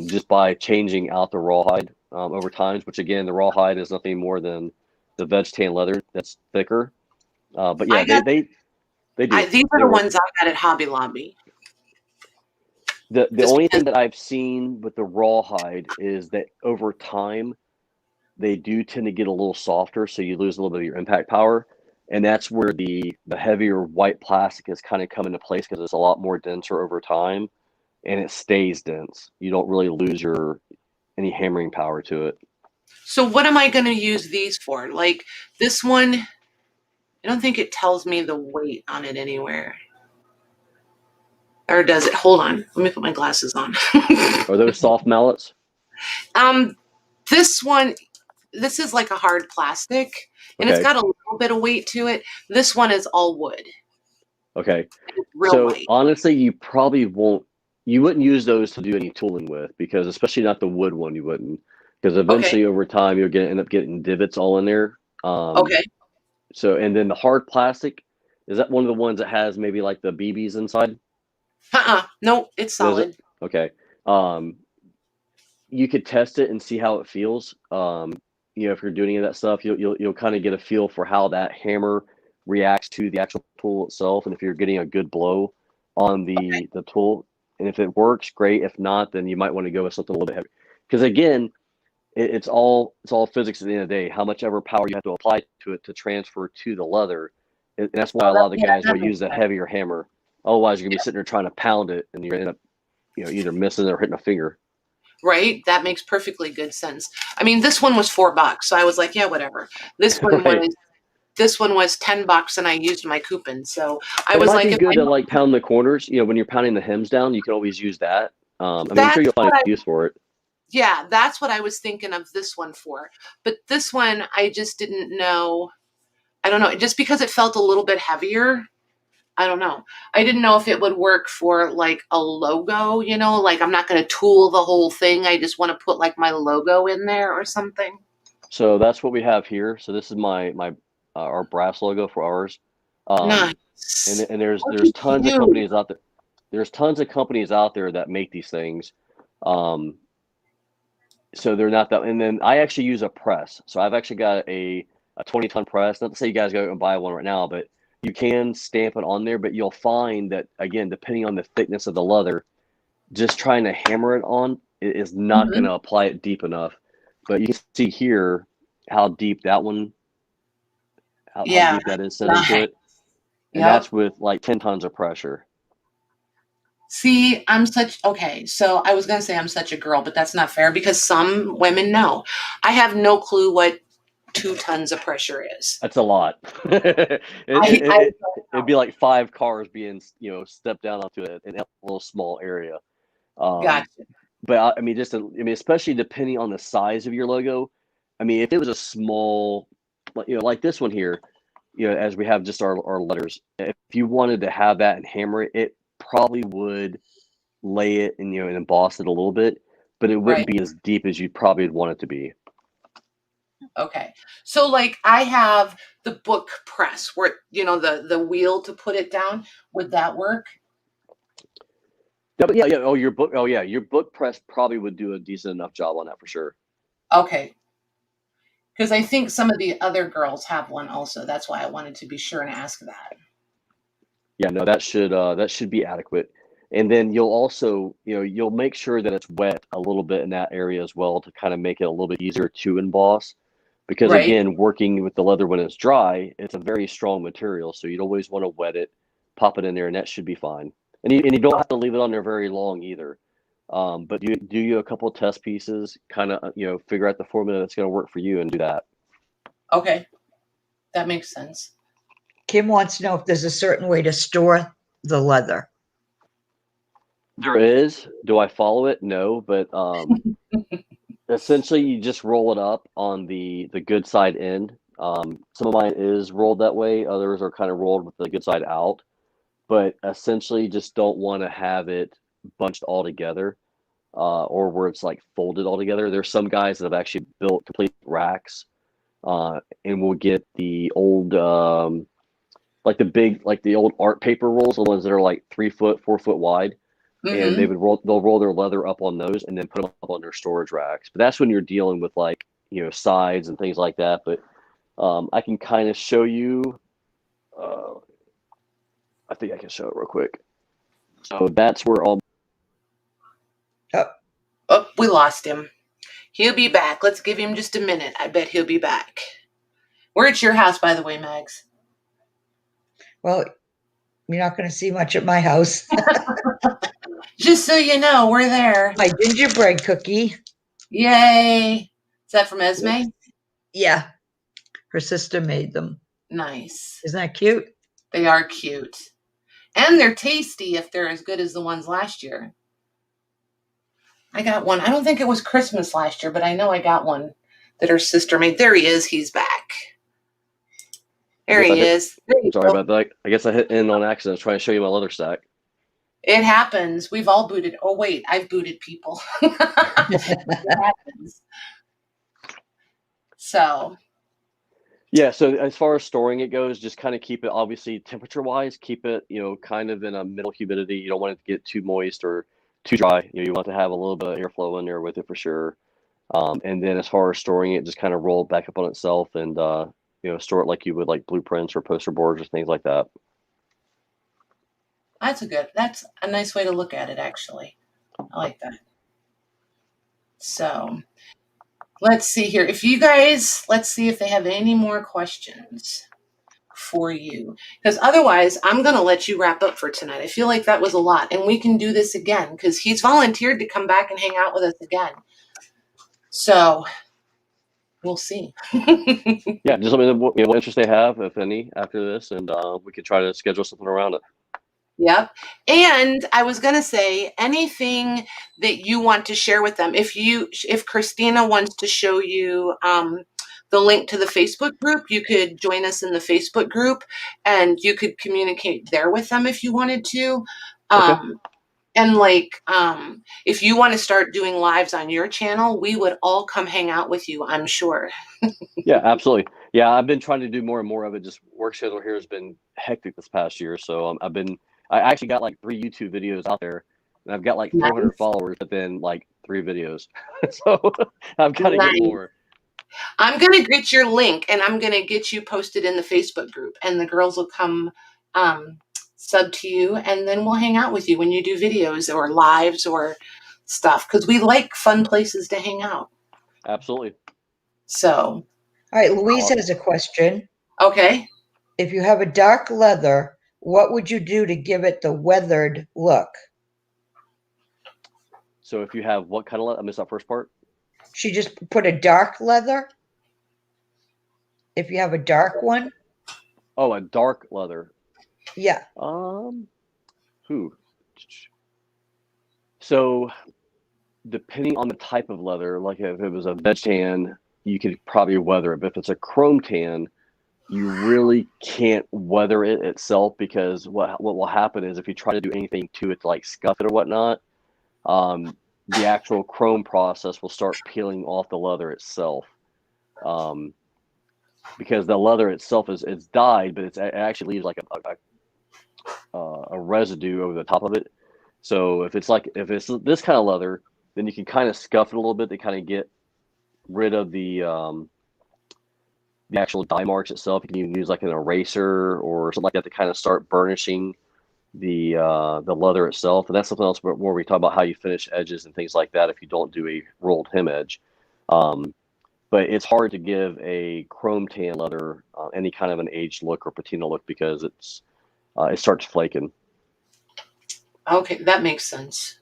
just by changing out the rawhide over time. Which again, the rawhide is nothing more than the veg tan leather that's thicker. But yeah, they do. These are the ones I got at Hobby Lobby. The only thing that I've seen with the rawhide is that over time, they do tend to get a little softer, so you lose a little bit of your impact power. And that's where the heavier white plastic is kind of come into place, because it's a lot more denser over time, and it stays dense. You don't really lose any hammering power to it. So what am I going to use these for? Like this one, I don't think it tells me the weight on it anywhere. Or does it? Hold on. Let me put my glasses on. Are those soft mallets? This one, this is like a hard plastic, and it's got a little bit of weight to it. This one is all wood. Okay. Real light. Honestly, you wouldn't use those to do any tooling with, because especially not the wood one, you wouldn't, because eventually over time you're going to end up getting divots all in there. Okay. So, and then the hard plastic, is that one of the ones that has maybe like the BBs inside? No, it's solid. Okay. You could test it and see how it feels. You know, if you're doing any of that stuff, you'll kind of get a feel for how that hammer reacts to the actual tool itself, and if you're getting a good blow on the tool. And if it works, great. If not, then you might want to go with something a little bit heavier. Because again, it's all physics at the end of the day. How much ever power you have to apply to it to transfer to the leather. And that's why a lot of the guys will use the heavier hammer. Otherwise, you're gonna be sitting there trying to pound it, and you're gonna end up, either missing or hitting a finger. Right? That makes perfectly good sense. I mean, this one was $4, so I was like, yeah, whatever. This one was $10, and I used my coupon. So I was like, it might be good to like pound the corners. When you're pounding the hems down, you can always use that. I'm sure you'll find a use for it. Yeah, that's what I was thinking of this one for. But this one, I just didn't know. I don't know. Just because it felt a little bit heavier. I don't know. I didn't know if it would work for like a logo, like I'm not going to tool the whole thing. I just want to put like my logo in there or something. So that's what we have here. So this is our brass logo for ours. Nice. And there's tons of companies out there. There's tons of companies out there that make these things. So they're not that. And then I actually use a press. So I've actually got a 20-ton press. Not to say you guys go and buy one right now, but you can stamp it on there. But you'll find that, again, depending on the thickness of the leather, just trying to hammer it on is not going to apply it deep enough. But you can see here how deep that one, how deep that is set into it. And that's with like 10 tons of pressure. See, so I was going to say I'm such a girl, but that's not fair, because some women know. I have no clue what 2 tons of pressure is. That's a lot. It'd be like 5 cars being, stepped down onto a little small area. Gotcha. But I mean, especially depending on the size of your logo. I mean, if it was a small, like this one here, as we have just our letters, if you wanted to have that and hammer it, it probably would lay it and, and emboss it a little bit, but it wouldn't be as deep as you probably would want it to be. Okay. So like I have the book press where, the wheel to put it down. Would that work? Yeah, but yeah. Your book press probably would do a decent enough job on that for sure. Okay. Because I think some of the other girls have one also. That's why I wanted to be sure and ask that. Yeah, no, that should be adequate. And then you'll also, you'll make sure that it's wet a little bit in that area as well to kind of make it a little bit easier to emboss. Because again, working with the leather when it's dry, it's a very strong material. So you'd always want to wet it, pop it in there, and that should be fine. And you don't have to leave it on there very long either. But do a couple of test pieces, kind of, figure out the formula that's going to work for you and do that. Okay. That makes sense. Kim wants to know if there's a certain way to store the leather. There is. Do I follow it? No, but essentially you just roll it up on the good side end. Some of mine is rolled that way. Others are kind of rolled with the good side out. But essentially just don't want to have it bunched all together or where it's like folded all together. There's some guys that have actually built complete racks and will get the old like the old art paper rolls, the ones that are like 3 foot, 4 foot wide. And they'll roll their leather up on those and then put them up on their storage racks. But that's when you're dealing with like, sides and things like that. But I can kind of show you, I think I can show it real quick. So that's where all. Oh, we lost him. He'll be back. Let's give him just a minute. I bet he'll be back. We're at your house, by the way, Mags. Well, you're not going to see much at my house. Just so you know, we're there. My gingerbread cookie. Yay. Is that from Esme? Yeah. Her sister made them. Nice. Isn't that cute? They are cute. And they're tasty if they're as good as the ones last year. I got one. I don't think it was Christmas last year, but I know I got one that her sister made. There he is. He's back. There he is. Sorry about that. I guess I hit in on accident. I was trying to show you my leather stack. It happens. We've all booted. Oh, wait. I've booted people. It happens. So. Yeah. So as far as storing it goes, just kind of keep it, obviously, temperature-wise, keep it, kind of in a middle humidity. You don't want it to get too moist or too dry. You want to have a little bit of airflow in there with it for sure. And then as far as storing it, just kind of roll it back up on itself and, store it like you would like blueprints or poster boards or things like that. That's a nice way to look at it, actually. I like that. So let's see here. Let's see if they have any more questions for you. Because otherwise, I'm going to let you wrap up for tonight. I feel like that was a lot. And we can do this again because he's volunteered to come back and hang out with us again. So we'll see. Yeah, just let me know what interest they have, if any, after this, and we could try to schedule something around it. Yep. And I was going to say anything that you want to share with them. If Christina wants to show you the link to the Facebook group, you could join us in the Facebook group and you could communicate there with them if you wanted to. Okay. And if you want to start doing lives on your channel, we would all come hang out with you, I'm sure. Yeah, absolutely. Yeah, I've been trying to do more and more of it. Just work schedule here has been hectic this past year. So I actually got like 3 YouTube videos out there and I've got like 400 followers, but then like 3 videos. So I've got to get more. I'm going to get your link and I'm going to get you posted in the Facebook group and the girls will come sub to you and then we'll hang out with you when you do videos or lives or stuff because we like fun places to hang out. Absolutely. So. All right, Louise has a question. Okay. If you have a dark leather, what would you do to give it the weathered look? So if you have what kind of leather? I missed that first part. She just put a dark leather? If you have a dark one? Oh, a dark leather. Yeah. Who? So, depending on the type of leather, like if it was a veg tan, you could probably weather it. But if it's a chrome tan, you really can't weather it itself, because what will happen is if you try to do anything to it to like scuff it or whatnot, the actual chrome process will start peeling off the leather itself. Because the leather itself is dyed, but it actually leaves like a residue over the top of it. So if it's this kind of leather, then you can kind of scuff it a little bit to kind of get rid of the actual dye marks itself. You can even use like an eraser or something like that to kind of start burnishing the leather itself. And that's something else where we talk about how you finish edges and things like that if you don't do a rolled hem edge. But it's hard to give a chrome tan leather any kind of an aged look or patina look, because it starts flaking. Okay, that makes sense.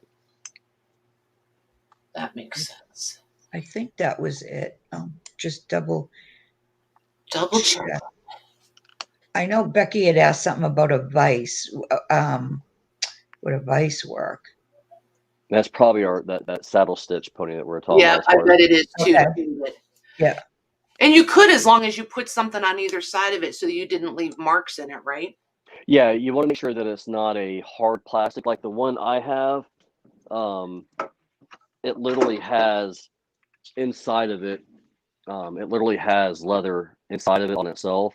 That makes sense. I think that was it. Just double check. I know Becky had asked something about a vise. Would a vise work? That's probably that saddle stitch pony that we're talking about. Yeah, I bet it is too. Okay. Yeah. And you could, as long as you put something on either side of it so that you didn't leave marks in it, right? Yeah, you want to make sure that it's not a hard plastic like the one I have. It literally has inside of it. It literally has leather inside of it on itself.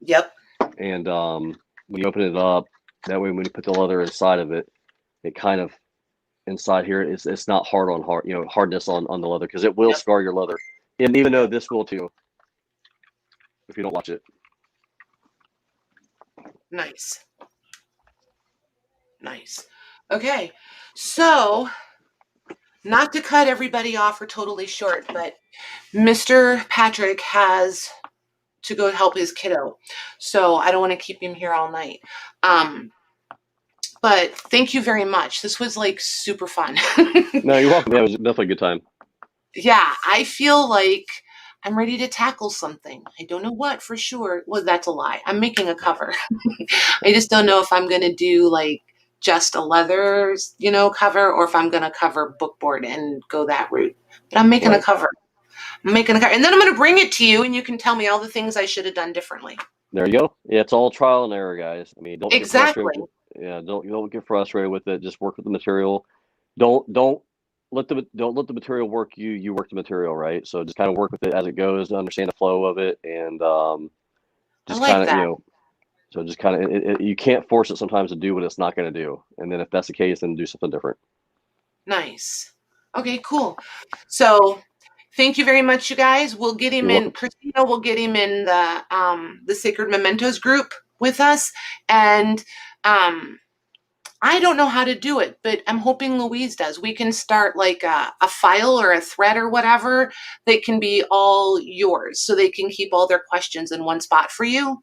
Yep. And when you open it up, that way when you put the leather inside of it, it kind of inside here it's not hard on hardness on the leather, because it will scar your leather. And even though this will too, if you don't watch it. Nice. Okay, so not to cut everybody off or totally short, but Mr. Patrick has to go help his kiddo, so I don't want to keep him here all night. But thank you very much. This was like super fun. No, you're welcome. Yeah, it was definitely a good time. Yeah, I feel like I'm ready to tackle something. I don't know what for sure. Well, that's a lie. I'm making a cover. I just don't know if I'm going to do like just a leather, cover, or if I'm going to cover bookboard and go that route. But I'm making a cover. And then I'm going to bring it to you, and you can tell me all the things I should have done differently. There you go. Yeah, it's all trial and error, guys. I mean, don't get Exactly. frustrated. Yeah, don't get frustrated with it. Just work with the material. Don't let the material work you. You work the material, right? So just kind of work with it as it goes to understand the flow of it, and just kind of So just kind of you can't force it sometimes to do what it's not going to do, and then if that's the case, then do something different. Nice. Okay, cool. So thank you very much, you guys. We'll get him in. Christina will get him in the Sacred Mementos group with us, and I don't know how to do it, but I'm hoping Louise does. We can start like a file or a thread or whatever that can be all yours, so they can keep all their questions in one spot for you.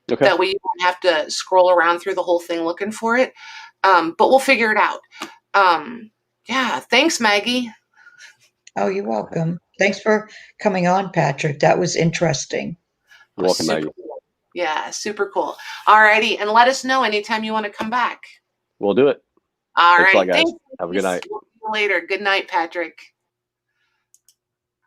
Okay. That way you don't have to scroll around through the whole thing looking for it. But we'll figure it out. Yeah, thanks, Maggie. Oh, you're welcome. Thanks for coming on, Patrick. That was interesting. You're welcome, Maggie. Cool. Yeah, super cool. All righty, and let us know anytime you want to come back. We'll do it. All right. Thanks a lot, guys. Have a good night. See you later. Good night, Patrick.